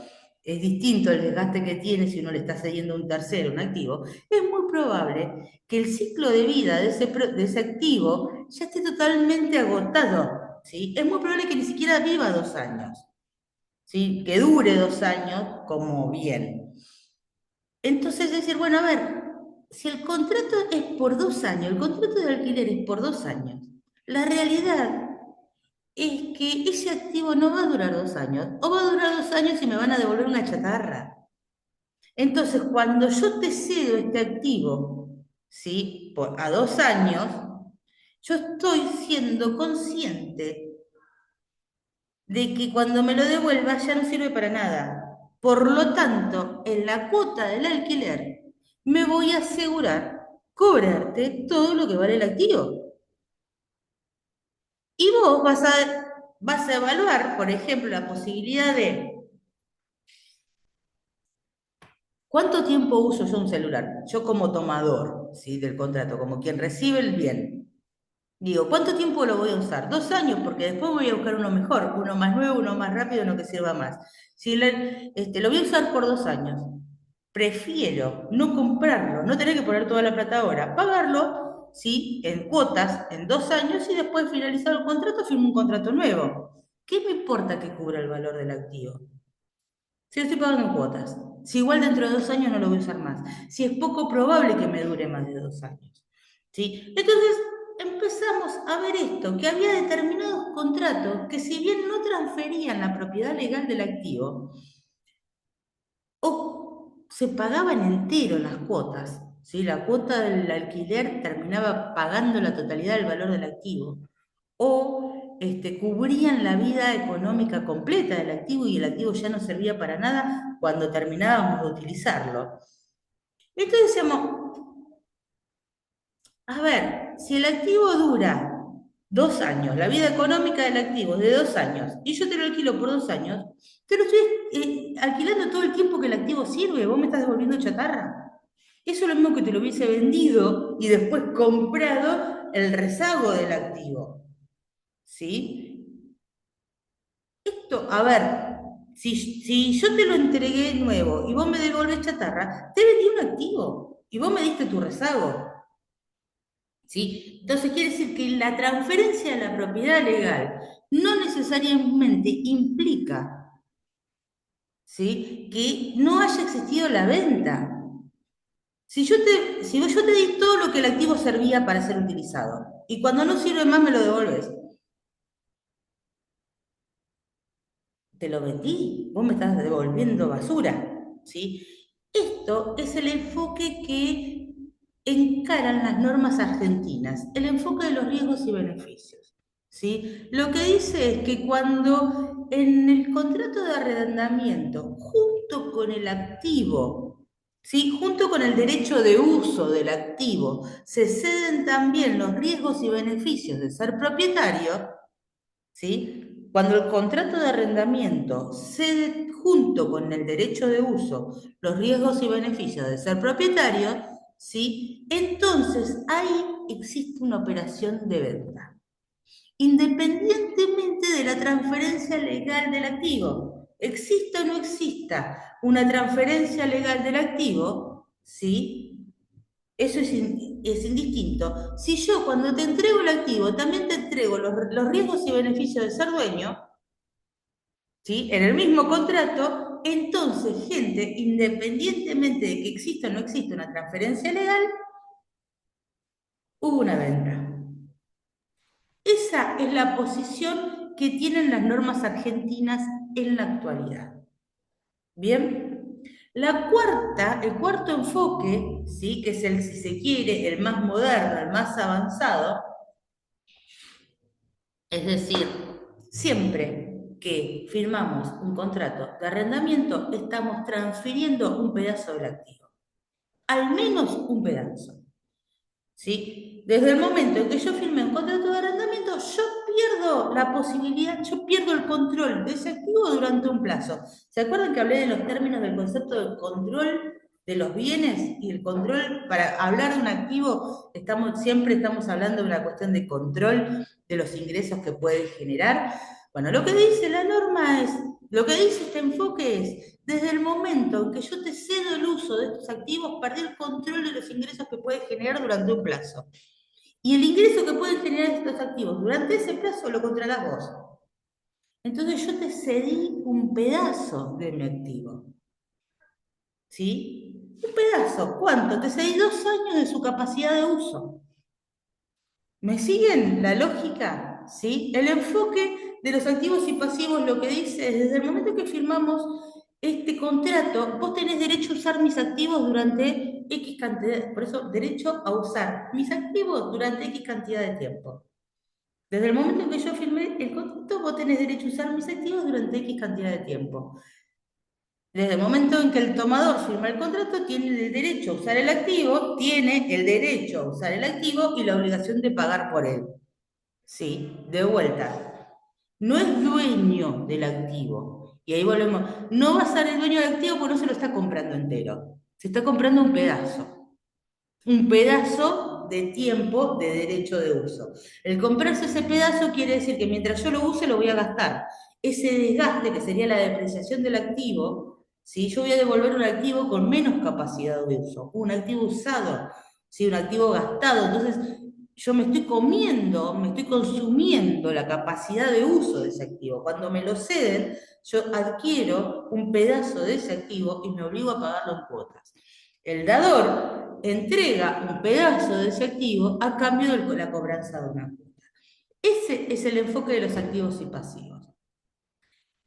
es distinto el desgaste que tiene si uno le está cediendo a un tercero, un activo. Es muy probable que el ciclo de vida de ese activo ya esté totalmente agotado, ¿sí? Es muy probable que ni siquiera viva 2 años, ¿sí? Que dure 2 años como bien. Entonces decir, bueno, a ver, si el contrato es por 2 años, el contrato de alquiler es por 2 años, la realidad es que ese activo no va a durar 2 años, o va a durar 2 años y me van a devolver una chatarra. Entonces, cuando yo te cedo este activo, ¿sí? A 2 años, yo estoy siendo consciente de que cuando me lo devuelva ya no sirve para nada. Por lo tanto, en la cuota del alquiler me voy a asegurar cobrarte todo lo que vale el activo. Y vos vas a evaluar, por ejemplo, la posibilidad de ¿cuánto tiempo uso yo un celular? Yo como tomador, ¿sí? Del contrato, como quien recibe el bien. Digo, ¿cuánto tiempo lo voy a usar? 2 años, porque después voy a buscar uno mejor, uno más nuevo, uno más rápido, uno que sirva más. Si lo voy a usar por 2 años, prefiero no comprarlo, no tener que poner toda la plata ahora, pagarlo, ¿sí? En cuotas, en 2 años, y después finalizado el contrato, firmo un contrato nuevo. ¿Qué me importa que cubra el valor del activo? Si lo estoy pagando en cuotas, si igual dentro de 2 años no lo voy a usar más, si es poco probable que me dure más de 2 años. ¿Sí? Entonces empezamos a ver esto, que había determinados contratos que si bien no transferían la propiedad legal del activo, o se pagaban entero las cuotas, ¿sí? La cuota del alquiler terminaba pagando la totalidad del valor del activo, o cubrían la vida económica completa del activo y el activo ya no servía para nada cuando terminábamos de utilizarlo. Entonces decíamos, a ver, si el activo dura 2 años, la vida económica del activo es de 2 años, y yo te lo alquilo por 2 años, te lo estoy alquilando todo el tiempo que el activo sirve, vos me estás devolviendo chatarra. Eso es lo mismo que te lo hubiese vendido y después comprado el rezago del activo. ¿Sí? Esto, a ver, si yo te lo entregué nuevo y vos me devolvés chatarra, te vendí un activo y vos me diste tu rezago. ¿Sí? Entonces quiere decir que la transferencia de la propiedad legal no necesariamente implica, ¿sí? Que no haya existido la venta. Si yo te di todo lo que el activo servía para ser utilizado y cuando no sirve más me lo devolves, te lo vendí, vos me estás devolviendo basura, ¿sí? Esto es el enfoque que encaran las normas argentinas, el enfoque de los riesgos y beneficios, ¿sí? Lo que dice es que cuando en el contrato de arrendamiento, junto con el activo, ¿sí? Junto con el derecho de uso del activo, se ceden también los riesgos y beneficios de ser propietario, ¿sí? Cuando el contrato de arrendamiento cede junto con el derecho de uso los riesgos y beneficios de ser propietario, ¿sí? Entonces ahí existe una operación de venta, independientemente de la transferencia legal del activo. Exista o no exista una transferencia legal del activo, ¿sí? Eso es indistinto. Si yo cuando te entrego el activo también te entrego los riesgos y beneficios de ser dueño, ¿sí? En el mismo contrato, entonces, gente, independientemente de que exista o no exista una transferencia legal, hubo una venta. Esa es la posición que tienen las normas argentinas en la actualidad. Bien, el cuarto enfoque, ¿sí? Que es el, si se quiere, el más moderno, el más avanzado, es decir, siempre que firmamos un contrato de arrendamiento, estamos transfiriendo un pedazo del activo, al menos un pedazo. ¿Sí? Desde el momento en que yo firmé un contrato de arrendamiento, yo pierdo la posibilidad, yo pierdo el control de ese activo durante un plazo. ¿Se acuerdan que hablé de los términos del concepto de control de los bienes y el control? Para hablar de un activo, siempre estamos hablando de una cuestión de control de los ingresos que puede generar. Bueno, lo que dice la norma es, lo que dice este enfoque es, desde el momento en que yo te cedo el uso de estos activos, perdí el control de los ingresos que puedes generar durante un plazo. Y el ingreso que pueden generar estos activos durante ese plazo lo controlarás vos. Entonces yo te cedí un pedazo de mi activo. ¿Sí? Un pedazo. ¿Cuánto? Te cedí 2 años de su capacidad de uso. ¿Me siguen la lógica? ¿sí? El enfoque de los activos y pasivos lo que dice es, desde el momento que firmamos este contrato, vos tenés derecho a usar mis activos durante X cantidad, por eso, derecho a usar mis activos durante X cantidad de tiempo. Desde el momento en que yo firmé el contrato, vos tenés derecho a usar mis activos durante X cantidad de tiempo. Desde el momento en que el tomador firma el contrato, tiene el derecho a usar el activo, tiene el derecho a usar el activo y la obligación de pagar por él. Sí, de vuelta. No es dueño del activo. Y ahí volvemos. No va a ser el dueño del activo porque no se lo está comprando entero. Se está comprando un pedazo. Un pedazo de tiempo de derecho de uso. El comprarse ese pedazo quiere decir que mientras yo lo use lo voy a gastar. Ese desgaste, que sería la depreciación del activo, ¿sí? Yo voy a devolver un activo con menos capacidad de uso, un activo usado, ¿sí? Un activo gastado. Entonces, yo me estoy comiendo, me estoy consumiendo la capacidad de uso de ese activo. Cuando me lo ceden, yo adquiero un pedazo de ese activo y me obligo a pagarlo en cuotas. El dador entrega un pedazo de ese activo a cambio de la cobranza de una cuota. Ese es el enfoque de los activos y pasivos.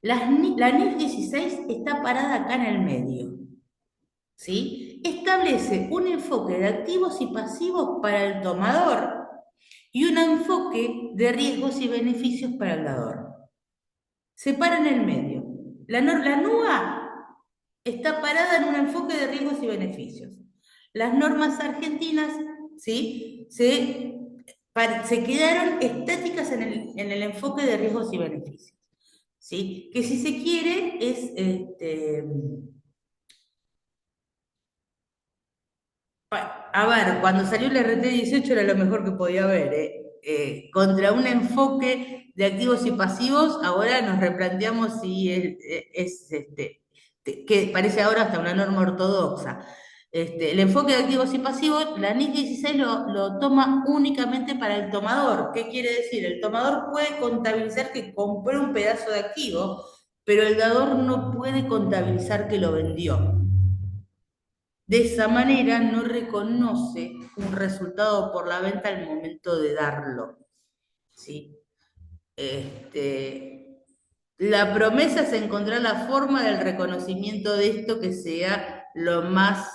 La NIF 16 está parada acá en el medio, ¿sí? Establece un enfoque de activos y pasivos para el tomador y un enfoque de riesgos y beneficios para el dador. Se para en el medio. La NUA está parada en un enfoque de riesgos y beneficios. Las normas argentinas, ¿sí? Se quedaron estáticas en el enfoque de riesgos y beneficios, ¿sí? Que si se quiere es, a ver, cuando salió el RT 18 era lo mejor que podía haber, ¿eh? Contra un enfoque de activos y pasivos, ahora nos replanteamos si que parece ahora hasta una norma ortodoxa. El enfoque de activos y pasivos, la NIS 16 lo toma únicamente para el tomador. ¿Qué quiere decir? El tomador puede contabilizar que compró un pedazo de activo, pero el dador no puede contabilizar que lo vendió. De esa manera no reconoce un resultado por la venta al momento de darlo, ¿sí? La promesa es encontrar la forma del reconocimiento de esto que sea lo más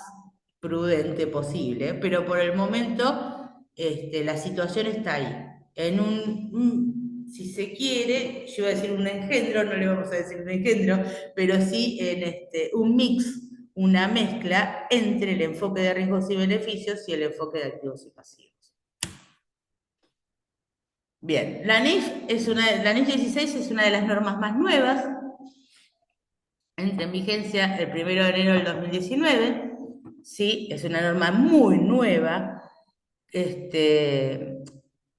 prudente posible, pero por el momento la situación está ahí. En si se quiere, yo iba a decir un engendro, no le vamos a decir un engendro, pero sí en un mix, una mezcla entre el enfoque de riesgos y beneficios y el enfoque de activos y pasivos. Bien, la NIF 16 es una de las normas más nuevas, entra en vigencia el 1 de enero del 2019, ¿sí? Es una norma muy nueva,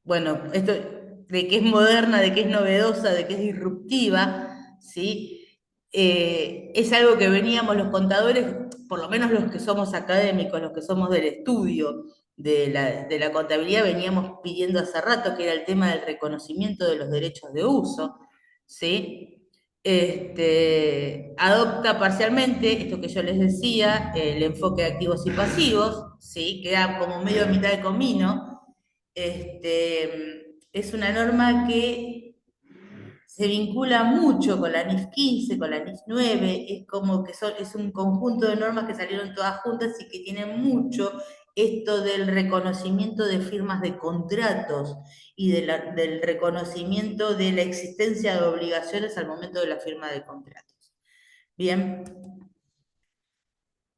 bueno, esto de que es moderna, de que es novedosa, de que es disruptiva, ¿sí? Es algo que veníamos los contadores, por lo menos los que somos académicos, los que somos del estudio de la contabilidad, veníamos pidiendo hace rato, que era el tema del reconocimiento de los derechos de uso, ¿sí? Adopta parcialmente, esto que yo les decía, el enfoque de activos y pasivos, ¿sí? Queda como medio a mitad de camino. Es una norma que se vincula mucho con la NIF 15, con la NIF 9, es como que es un conjunto de normas que salieron todas juntas y que tienen mucho esto del reconocimiento de firmas de contratos y del reconocimiento de la existencia de obligaciones al momento de la firma de contratos. Bien.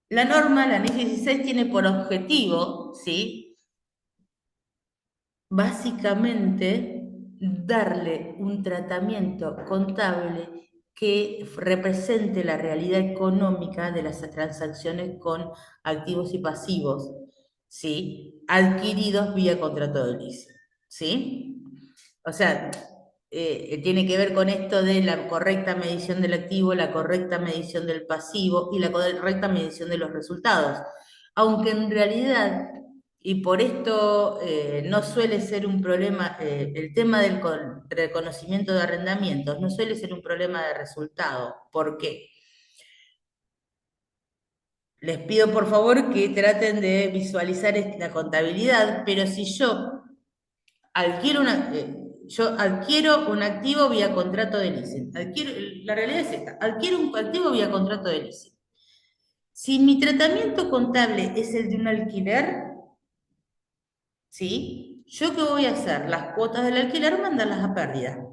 La norma, la NIF 16, tiene por objetivo, ¿sí? Básicamente, darle un tratamiento contable que represente la realidad económica de las transacciones con activos y pasivos, ¿sí? Adquiridos vía contrato de leasing, ¿sí? O sea, tiene que ver con esto de la correcta medición del activo, la correcta medición del pasivo y la correcta medición de los resultados. Aunque en realidad, y por esto no suele ser un problema, el tema del reconocimiento de arrendamientos no suele ser un problema de resultado. ¿Por qué? Les pido por favor que traten de visualizar la contabilidad, pero si yo Yo adquiero un activo vía contrato de leasing. La realidad es esta, adquiero un activo vía contrato de leasing. Si mi tratamiento contable es el de un alquiler, ¿sí? ¿Yo qué voy a hacer? Las cuotas del alquiler mandarlas a pérdida.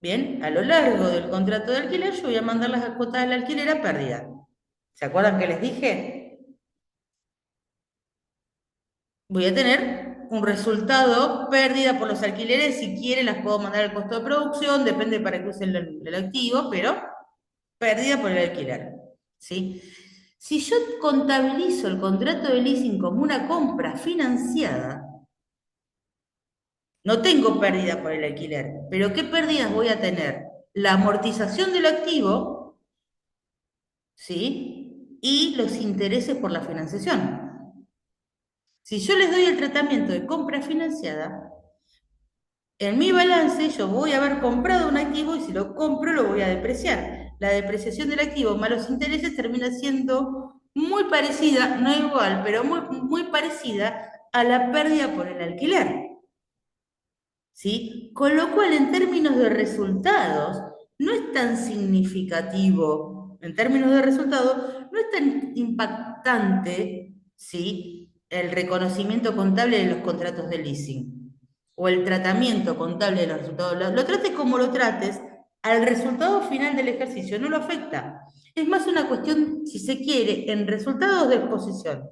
Bien, a lo largo del contrato de alquiler yo voy a mandar las cuotas del alquiler a pérdida. ¿Se acuerdan que les dije? Voy a tener un resultado, pérdida por los alquileres, si quieren las puedo mandar al costo de producción, depende para qué usen el activo, pero pérdida por el alquiler, ¿sí? Si yo contabilizo el contrato de leasing como una compra financiada, no tengo pérdida por el alquiler, pero ¿qué pérdidas voy a tener? La amortización del activo, ¿sí? Y los intereses por la financiación. Si yo les doy el tratamiento de compra financiada, en mi balance yo voy a haber comprado un activo y si lo compro lo voy a depreciar. La depreciación del activo más los intereses termina siendo muy parecida, no igual, pero muy parecida a la pérdida por el alquiler. ¿Sí? Con lo cual, en términos de resultados, no es tan significativo, en términos de resultados, no es tan impactante, ¿sí? El reconocimiento contable de los contratos de leasing o el tratamiento contable de los resultados. Lo trates como lo trates, al resultado final del ejercicio no lo afecta. Es más una cuestión, si se quiere, en resultados de exposición.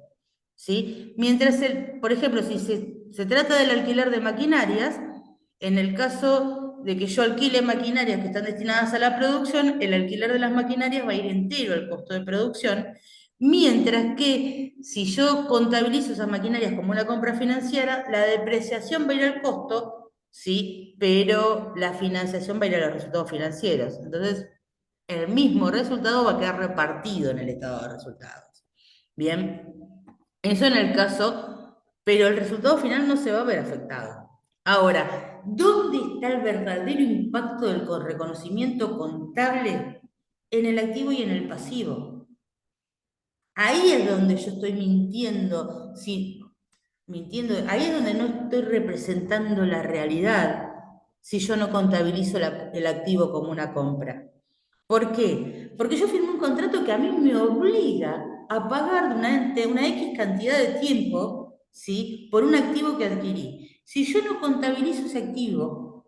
¿Sí? Mientras, por ejemplo, si se trata del alquiler de maquinarias, en el caso de que yo alquile maquinarias que están destinadas a la producción, el alquiler de las maquinarias va a ir entero al costo de producción, mientras que si yo contabilizo esas maquinarias como una compra financiera, la depreciación va a ir al costo, sí, pero la financiación va a ir a los resultados financieros. Entonces, el mismo resultado va a quedar repartido en el estado de resultados. Bien, eso en el caso, pero el resultado final no se va a ver afectado. Ahora, ¿dónde está el verdadero impacto del reconocimiento contable en el activo y en el pasivo? Ahí es donde yo estoy mintiendo, sí, mintiendo, ahí es donde no estoy representando la realidad si yo no contabilizo el activo como una compra. ¿Por qué? Porque yo firmé un contrato que a mí me obliga a pagar una X cantidad de tiempo, ¿sí? Por un activo que adquirí. Si yo no contabilizo ese activo,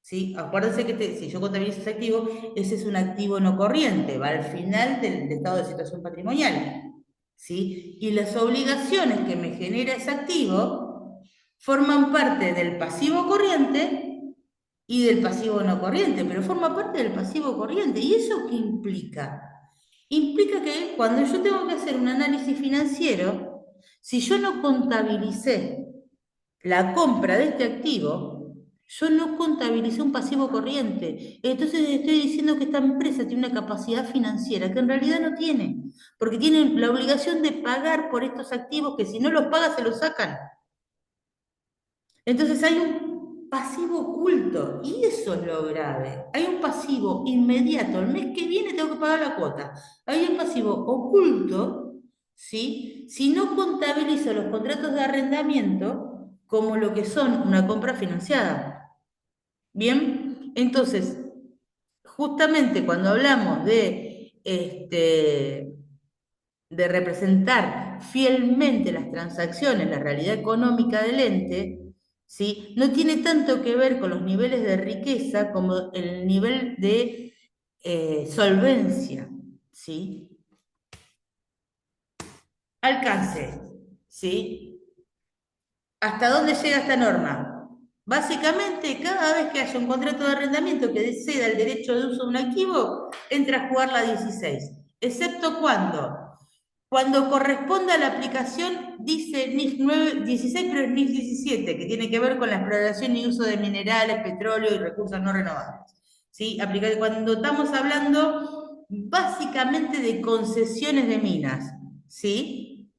¿sí? Acuérdense que si yo contabilizo ese activo, ese es un activo no corriente, va al final del estado de situación patrimonial, ¿sí? Y las obligaciones que me genera ese activo forman parte del pasivo corriente y del pasivo no corriente, pero forma parte del pasivo corriente. ¿Y eso qué implica? Implica que cuando yo tengo que hacer un análisis financiero, si yo no contabilicé la compra de este activo, yo no contabilicé un pasivo corriente. Entonces estoy diciendo que esta empresa tiene una capacidad financiera que en realidad no tiene, porque tiene la obligación de pagar por estos activos que si no los paga se los sacan. Entonces hay un pasivo oculto y eso es lo grave. Hay un pasivo inmediato, el mes que viene tengo que pagar la cuota. Hay un pasivo oculto, ¿sí? Si no contabilizo los contratos de arrendamiento como lo que son una compra financiada. Bien, entonces, justamente cuando hablamos de representar fielmente las transacciones, la realidad económica del ente, ¿sí? No tiene tanto que ver con los niveles de riqueza como el nivel de solvencia, ¿sí? Alcance, ¿sí? ¿Hasta dónde llega esta norma? Básicamente, cada vez que haya un contrato de arrendamiento que ceda el derecho de uso de un activo, entra a jugar la 16, excepto cuando corresponde a la aplicación, dice NIF 9, 16, pero es NIF 17, que tiene que ver con la exploración y uso de minerales, petróleo y recursos no renovables. ¿Sí? Cuando estamos hablando básicamente de concesiones de minas, ¿sí?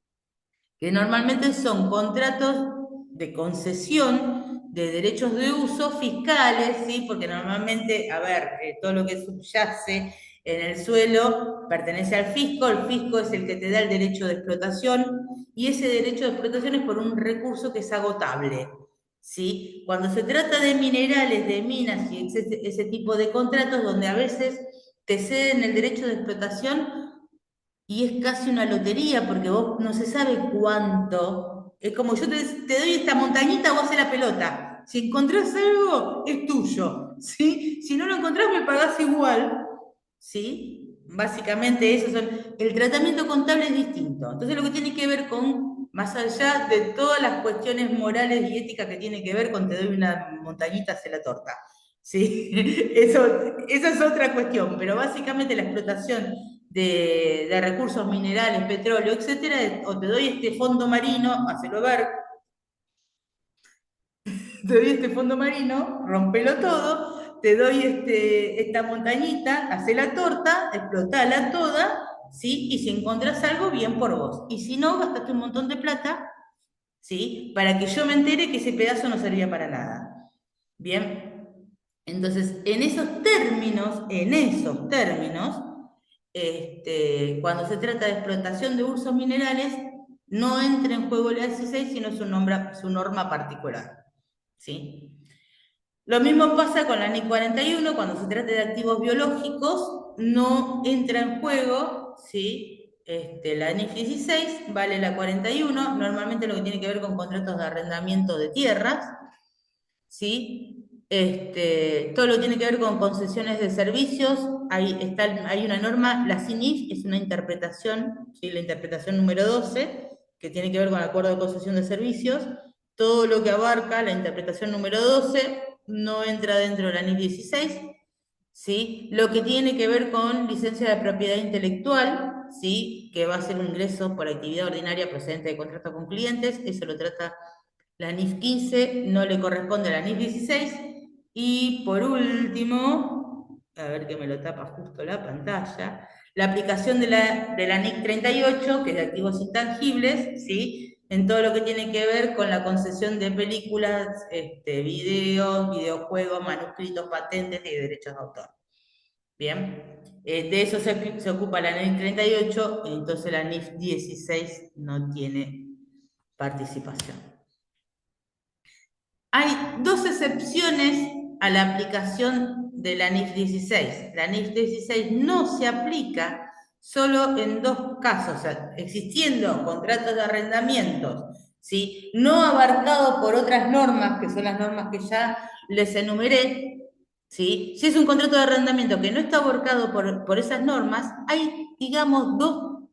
Que normalmente son contratos de concesión de derechos de uso fiscales, ¿sí? Porque normalmente, a ver, todo lo que subyace en el suelo pertenece al fisco, el fisco es el que te da el derecho de explotación y ese derecho de explotación es por un recurso que es agotable. ¿sí? Cuando se trata de minerales, de minas y ese tipo de contratos donde a veces te ceden el derecho de explotación y es casi una lotería porque vos no se sabe cuánto. Es como yo te doy esta montañita, vos haces la pelota. Si encontrás algo, es tuyo, ¿sí? Si no lo encontrás, me pagás igual, ¿sí? Básicamente eso son, el tratamiento contable es distinto. Entonces lo que tiene que ver con, más allá de todas las cuestiones morales y éticas que tiene que ver con te doy una montañita, hace la torta. ¿Sí? Esa es otra cuestión, pero básicamente la explotación de recursos minerales, petróleo, etcétera, o te doy este fondo marino, hacelo ver, te doy este fondo marino, rompelo todo, te doy esta montañita, hacé la torta, explotala toda, ¿sí? Y si encontrás algo, bien por vos. Y si no, gastaste un montón de plata, ¿sí? Para que yo me entere que ese pedazo no servía para nada. Bien. Entonces, en esos términos, cuando se trata de explotación de usos minerales, no entra en juego la 16, sino su norma particular. ¿Sí? Lo mismo pasa con la NIC 41, cuando se trata de activos biológicos, no entra en juego, ¿sí? La NIC 16, vale la 41, normalmente lo que tiene que ver con contratos de arrendamiento de tierras, ¿sí? Todo lo que tiene que ver con concesiones de servicios, hay una norma, la CINIF es una interpretación, ¿sí? La interpretación número 12, que tiene que ver con el acuerdo de concesión de servicios. Todo lo que abarca la interpretación número 12 no entra dentro de la NIF 16, ¿sí? Lo que tiene que ver con licencia de propiedad intelectual, ¿sí? Que va a ser un ingreso por actividad ordinaria procedente de contrato con clientes, eso lo trata la NIF 15, no le corresponde a la NIF 16. Y por último, a ver que me lo tapa justo la pantalla, la aplicación de la NIC 38, que es de activos intangibles, ¿sí? En todo lo que tiene que ver con la concesión de películas, videos, videojuegos, manuscritos, patentes y derechos de autor. Bien, de eso se ocupa la NIF 38, entonces la NIF 16 no tiene participación. Hay dos excepciones a la aplicación de la NIF 16. La NIF 16 no se aplica solo en dos casos, o sea, existiendo contratos de arrendamientos, ¿sí? No abarcados por otras normas, que son las normas que ya les enumeré, ¿sí? Si es un contrato de arrendamiento que no está abarcado por esas normas, hay, digamos, dos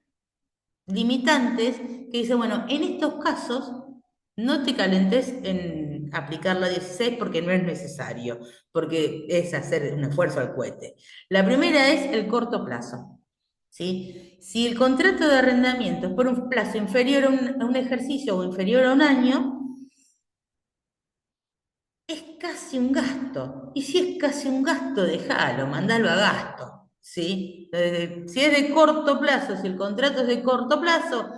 limitantes que dice, bueno, en estos casos no te calentes en aplicar la 16 porque no es necesario, porque es hacer un esfuerzo al cohete. La primera es el corto plazo, ¿sí? Si el contrato de arrendamiento es por un plazo inferior a un ejercicio o inferior a un año, es casi un gasto. Y si es casi un gasto, déjalo, mandalo a gasto, ¿sí? Si es de corto plazo, si el contrato es de corto plazo,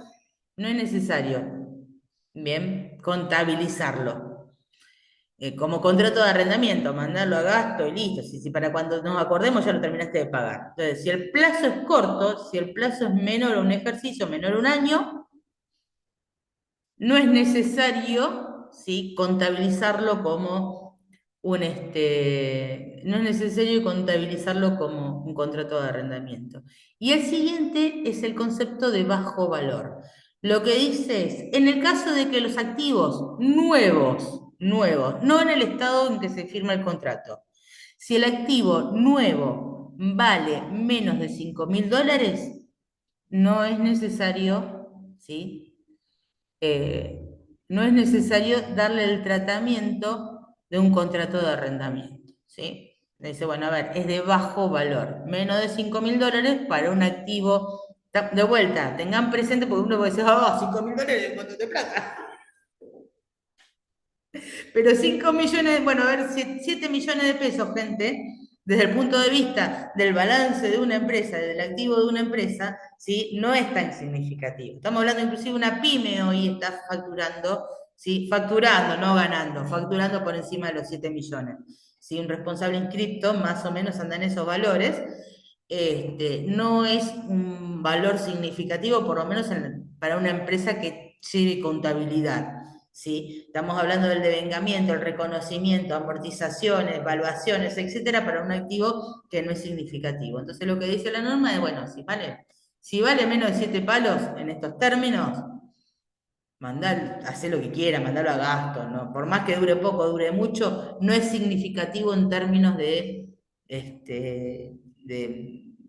no es necesario, bien, contabilizarlo. Como contrato de arrendamiento, mandarlo a gasto y listo. Si para cuando nos acordemos ya lo terminaste de pagar. Entonces, si el plazo es corto, si el plazo es menor a un ejercicio, menor a un año, no es necesario, ¿sí? Contabilizarlo como no es necesario contabilizarlo como un contrato de arrendamiento. Y el siguiente es el concepto de bajo valor. Lo que dice es, en el caso de que los activos nuevos, no en el estado en que se firma el contrato, si el activo nuevo vale menos de $5.000, no es necesario, ¿sí? eh, no es necesario darle el tratamiento de un contrato de arrendamiento, ¿sí? Dice, bueno, a ver, es de bajo valor, menos de $5.000 para un activo. De vuelta, tengan presente, porque uno puede decir, $5.000, ¿cuánto de plata? Pero 5 millones, bueno, a ver, 7 millones de pesos, gente, desde el punto de vista del balance de una empresa, del activo de una empresa, ¿sí? No es tan significativo. Estamos hablando inclusive de una pyme hoy está facturando, ¿sí? Facturando, no ganando, facturando por encima de los 7 millones. ¿Sí? Un responsable inscripto más o menos anda en esos valores. No es un valor significativo, por lo menos para una empresa que lleve contabilidad. ¿sí? Estamos hablando del devengamiento, el reconocimiento, amortizaciones, evaluaciones, etcétera, para un activo que no es significativo. Entonces lo que dice la norma es, bueno, si vale menos de 7 palos en estos términos, mandar, hacer lo que quiera, mandarlo a gasto, ¿no? Por más que dure poco, dure mucho, no es significativo en términos de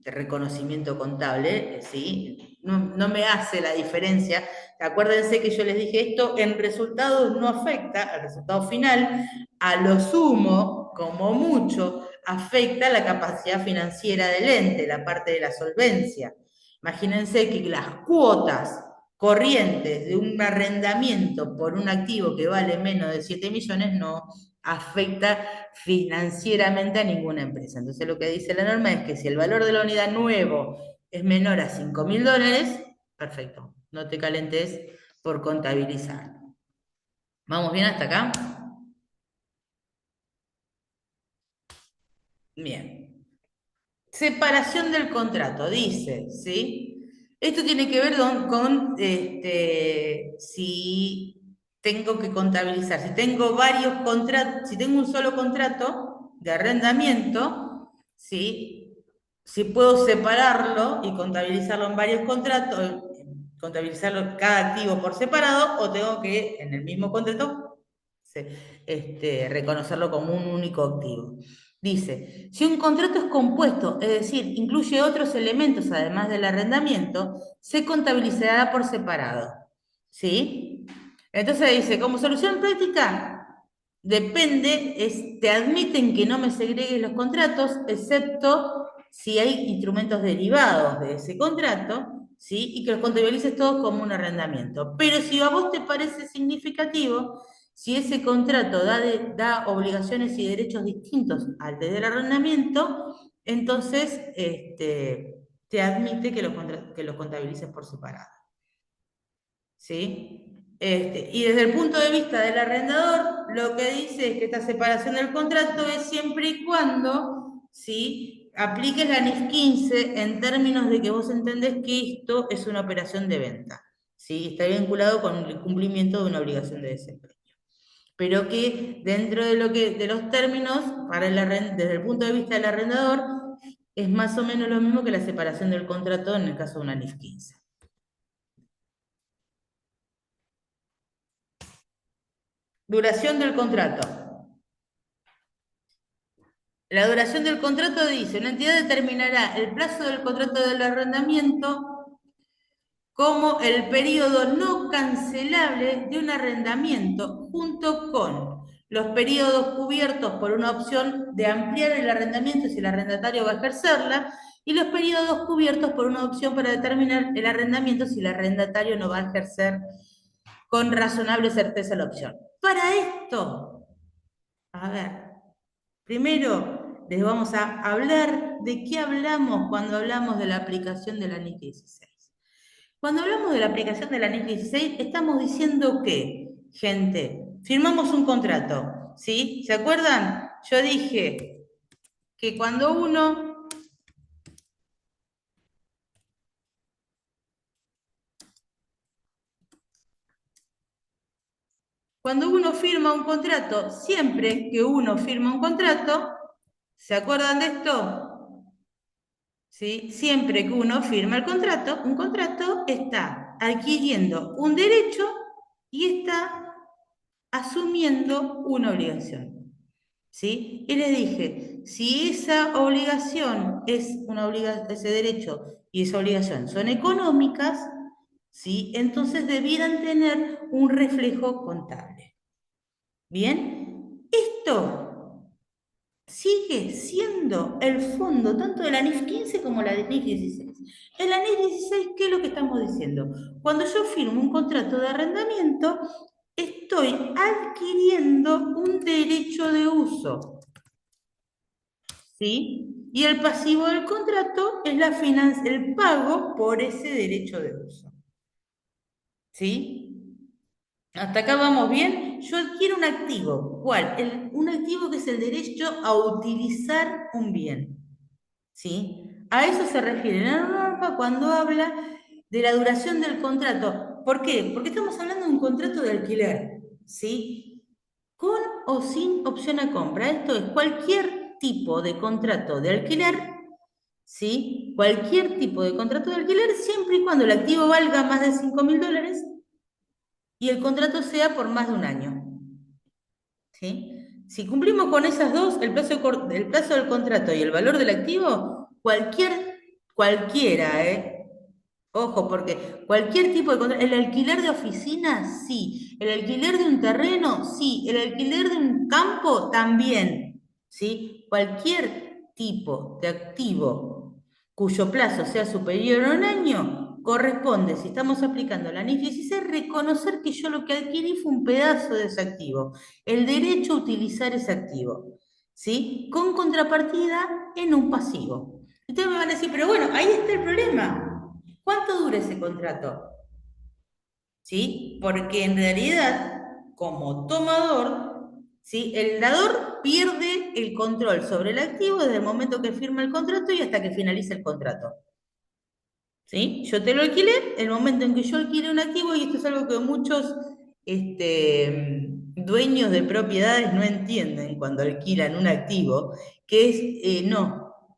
reconocimiento contable, ¿sí? No me hace la diferencia. Acuérdense que yo les dije esto en resultados no afecta al resultado final, a lo sumo, como mucho, afecta la capacidad financiera del ente, la parte de la solvencia. Imagínense que las cuotas corrientes de un arrendamiento por un activo que vale menos de 7 millones no afecta financieramente a ninguna empresa. Entonces lo que dice la norma es que si el valor de la unidad nuevo es menor a $5.000, perfecto, no te calentes por contabilizar. ¿Vamos bien hasta acá? Bien. Separación del contrato, dice, ¿sí? Esto tiene que ver si tengo que contabilizar, si tengo varios contratos, si tengo un solo contrato de arrendamiento, ¿sí? Si puedo separarlo y contabilizarlo en varios contratos, contabilizarlo cada activo por separado, o tengo que en el mismo contrato reconocerlo como un único activo. Dice, si un contrato es compuesto, es decir, incluye otros elementos además del arrendamiento, se contabilizará por separado. ¿Sí? Entonces dice, como solución práctica, depende, te admiten que no me segreguen los contratos, excepto si hay instrumentos derivados de ese contrato, ¿sí? Y que los contabilices todos como un arrendamiento. Pero si a vos te parece significativo, si ese contrato da obligaciones y derechos distintos al del arrendamiento, entonces te admite que los contabilices por separado. ¿Sí? Y desde el punto de vista del arrendador, lo que dice es que esta separación del contrato es siempre y cuando, ¿sí?, apliques la NIF 15 en términos de que vos entendés que esto es una operación de venta, ¿sí? Está vinculado con el cumplimiento de una obligación de desempeño. Pero que dentro de los términos, desde el punto de vista del arrendador, es más o menos lo mismo que la separación del contrato en el caso de una NIF 15. Duración del contrato. La duración del contrato dice, una entidad determinará el plazo del contrato del arrendamiento como el periodo no cancelable de un arrendamiento, junto con los periodos cubiertos por una opción de ampliar el arrendamiento si el arrendatario va a ejercerla, y los periodos cubiertos por una opción para determinar el arrendamiento si el arrendatario no va a ejercer con razonable certeza la opción. Para esto, a ver, primero les vamos a hablar de qué hablamos cuando hablamos de la aplicación de la NIC 16. Cuando hablamos de la aplicación de la NIC 16, estamos diciendo que, gente, firmamos un contrato, ¿sí? ¿Se acuerdan? Yo dije que cuando uno firma un contrato, siempre que uno firma un contrato, ¿se acuerdan de esto? ¿Sí? Siempre que uno firma un contrato está adquiriendo un derecho y está asumiendo una obligación. ¿Sí? Y les dije, si esa obligación ese derecho y esa obligación son económicas, ¿sí?, entonces debieran tener un reflejo contable. Bien, esto sigue siendo el fondo tanto de la NIF 15 como la de NIF 16. En la NIF 16, ¿qué es lo que estamos diciendo? Cuando yo firmo un contrato de arrendamiento, estoy adquiriendo un derecho de uso, ¿sí? Y el pasivo del contrato es el pago por ese derecho de uso, ¿sí? ¿Hasta acá vamos bien? Yo adquiero un activo. ¿Cuál? Un activo que es el derecho a utilizar un bien. ¿Sí? A eso se refiere la norma cuando habla de la duración del contrato. ¿Por qué? Porque estamos hablando de un contrato de alquiler. ¿sí? Con o sin opción a compra. Esto es cualquier tipo de contrato de alquiler, ¿sí? Cualquier tipo de contrato de alquiler, siempre y cuando el activo valga más de $5.000 y el contrato sea por más de un año, ¿sí? Si cumplimos con esas dos, el plazo del contrato y el valor del activo, cualquiera, Ojo, porque cualquier tipo de contrato, el alquiler de oficina, sí, el alquiler de un terreno, sí, el alquiler de un campo, también, ¿sí? Cualquier tipo de activo cuyo plazo sea superior a un año, corresponde, si estamos aplicando la NIF 16, reconocer que yo lo que adquirí fue un pedazo de ese activo, el derecho a utilizar ese activo, ¿sí? Con contrapartida en un pasivo. Entonces me van a decir, pero bueno, ahí está el problema. ¿Cuánto dura ese contrato? ¿Sí? Porque en realidad, como tomador, ¿sí? El dador pierde el control sobre el activo desde el momento que firma el contrato y hasta que finaliza el contrato. ¿Sí? Yo te lo alquilé, el momento en que yo alquilé un activo, y esto es algo que muchos dueños de propiedades no entienden cuando alquilan un activo, que es,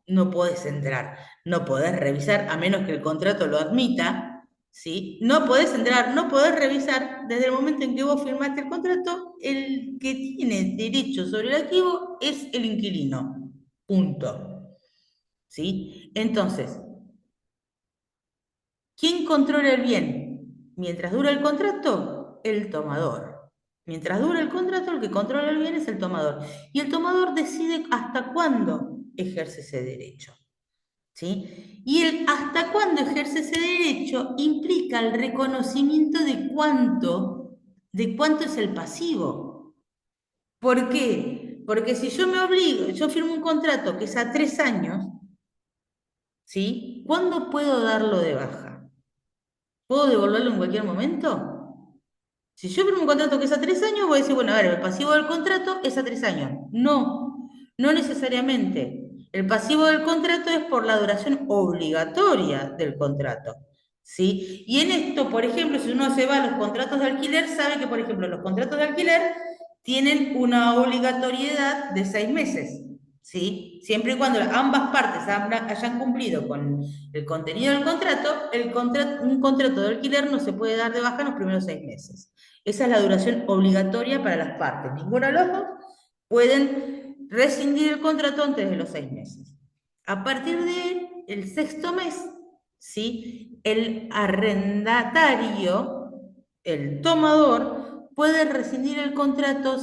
no podés entrar, no podés revisar, a menos que el contrato lo admita, ¿sí? No podés entrar, no podés revisar, desde el momento en que vos firmaste el contrato, el que tiene derecho sobre el activo es el inquilino, punto. ¿Sí? Entonces, ¿quién controla el bien? Mientras dura el contrato, el tomador. Mientras dura el contrato, el que controla el bien es el tomador. Y el tomador decide hasta cuándo ejerce ese derecho. ¿Sí? Y el hasta cuándo ejerce ese derecho implica el reconocimiento de cuánto es el pasivo. ¿Por qué? Porque si yo me obligo, yo firmo un contrato que es a 3 años, ¿sí? ¿Cuándo puedo darlo de baja? ¿Puedo devolverlo en cualquier momento? Si yo firmo un contrato que es a 3 años, voy a decir, bueno, a ver, el pasivo del contrato es a 3 años. No, no necesariamente. El pasivo del contrato es por la duración obligatoria del contrato. ¿Sí? Y en esto, por ejemplo, si uno se va a los contratos de alquiler, sabe que, por ejemplo, los contratos de alquiler tienen una obligatoriedad de 6 meses. ¿Sí? Siempre y cuando ambas partes hayan cumplido con el contenido del contrato, un contrato de alquiler no se puede dar de baja en los primeros 6 meses. Esa es la duración obligatoria para las partes. Ninguno de los dos pueden rescindir el contrato antes de los 6 meses. A partir del sexto mes, ¿sí? El arrendatario, el tomador, puede rescindir el contrato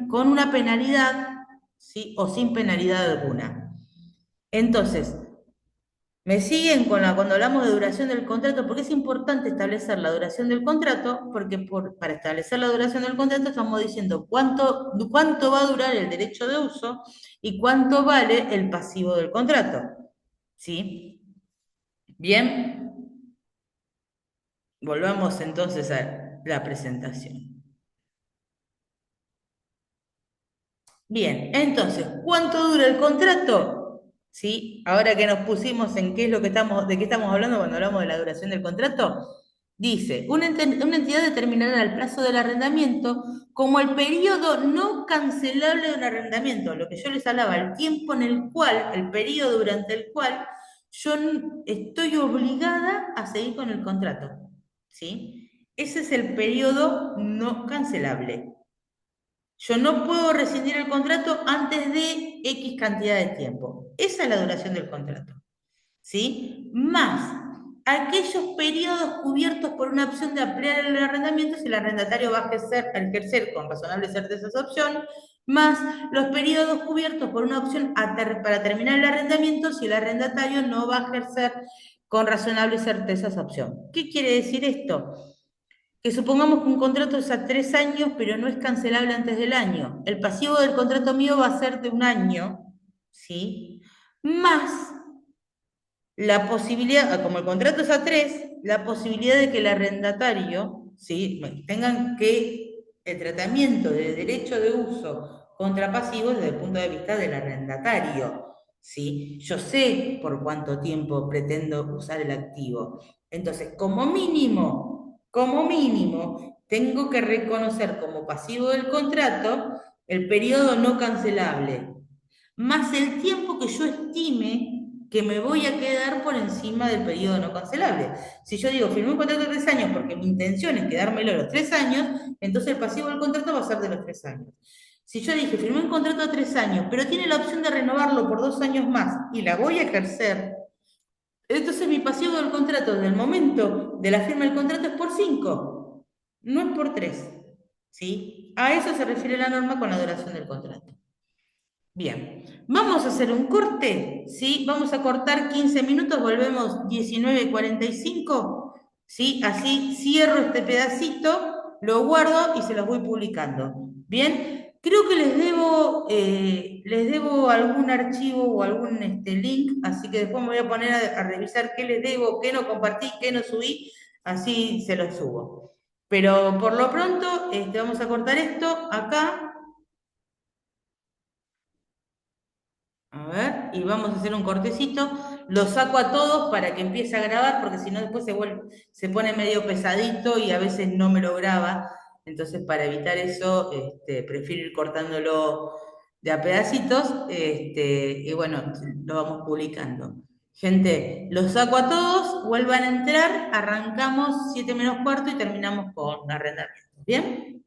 con una penalidad, ¿sí? O sin penalidad alguna. Entonces, me siguen cuando hablamos de duración del contrato, porque es importante establecer la duración del contrato, porque para establecer la duración del contrato estamos diciendo cuánto va a durar el derecho de uso y cuánto vale el pasivo del contrato. ¿Sí? Bien, volvamos entonces a la presentación. Bien, entonces, ¿cuánto dura el contrato? ¿Sí? Ahora que nos pusimos en qué es lo que de qué estamos hablando cuando hablamos de la duración del contrato, dice, una entidad determinará el plazo del arrendamiento como el periodo no cancelable de un arrendamiento, lo que yo les hablaba, el tiempo en el cual, el periodo durante el cual yo estoy obligada a seguir con el contrato. ¿Sí? Ese es el periodo no cancelable. Yo no puedo rescindir el contrato antes de X cantidad de tiempo. Esa es la duración del contrato. ¿Sí? Más aquellos periodos cubiertos por una opción de ampliar el arrendamiento si el arrendatario va a ejercer con razonable certeza esa opción, más los periodos cubiertos por una opción para terminar el arrendamiento si el arrendatario no va a ejercer con razonable certeza esa opción. ¿Qué quiere decir esto? Que supongamos que un contrato es a 3 años, pero no es cancelable antes del año. El pasivo del contrato mío va a ser de un año, ¿sí? Más la posibilidad, como el contrato es a 3, la posibilidad de que el arrendatario, ¿sí? Tengan que el tratamiento de derecho de uso contra pasivos desde el punto de vista del arrendatario, ¿sí? Yo sé por cuánto tiempo pretendo usar el activo. Entonces, como mínimo, tengo que reconocer como pasivo del contrato el periodo no cancelable, más el tiempo que yo estime que me voy a quedar por encima del periodo no cancelable. Si yo digo, firmé un contrato de 3 años porque mi intención es quedármelo los 3 años, entonces el pasivo del contrato va a ser de los 3 años. Si yo dije, firmé un contrato de 3 años, pero tiene la opción de renovarlo por 2 años más y la voy a ejercer, entonces mi pasivo del contrato desde el momento de la firma del contrato es por 5, no es por 3. ¿Sí? A eso se refiere la norma con la duración del contrato. Bien, vamos a hacer un corte, ¿sí? Vamos a cortar 15 minutos, volvemos 19:45, ¿sí? Así cierro este pedacito, lo guardo y se los voy publicando. Bien, creo que les debo algún archivo o algún link, así que después me voy a poner a revisar qué les debo, qué no compartí, qué no subí, así se los subo. Pero por lo pronto, vamos a cortar esto acá. A ver, y vamos a hacer un cortecito. Lo saco a todos para que empiece a grabar, porque si no después se pone medio pesadito y a veces no me lo graba. Entonces, para evitar eso, prefiero ir cortándolo de a pedacitos, y bueno, lo vamos publicando. Gente, los saco a todos, vuelvan a entrar, arrancamos 7 menos cuarto y terminamos con arrendamiento. ¿Bien?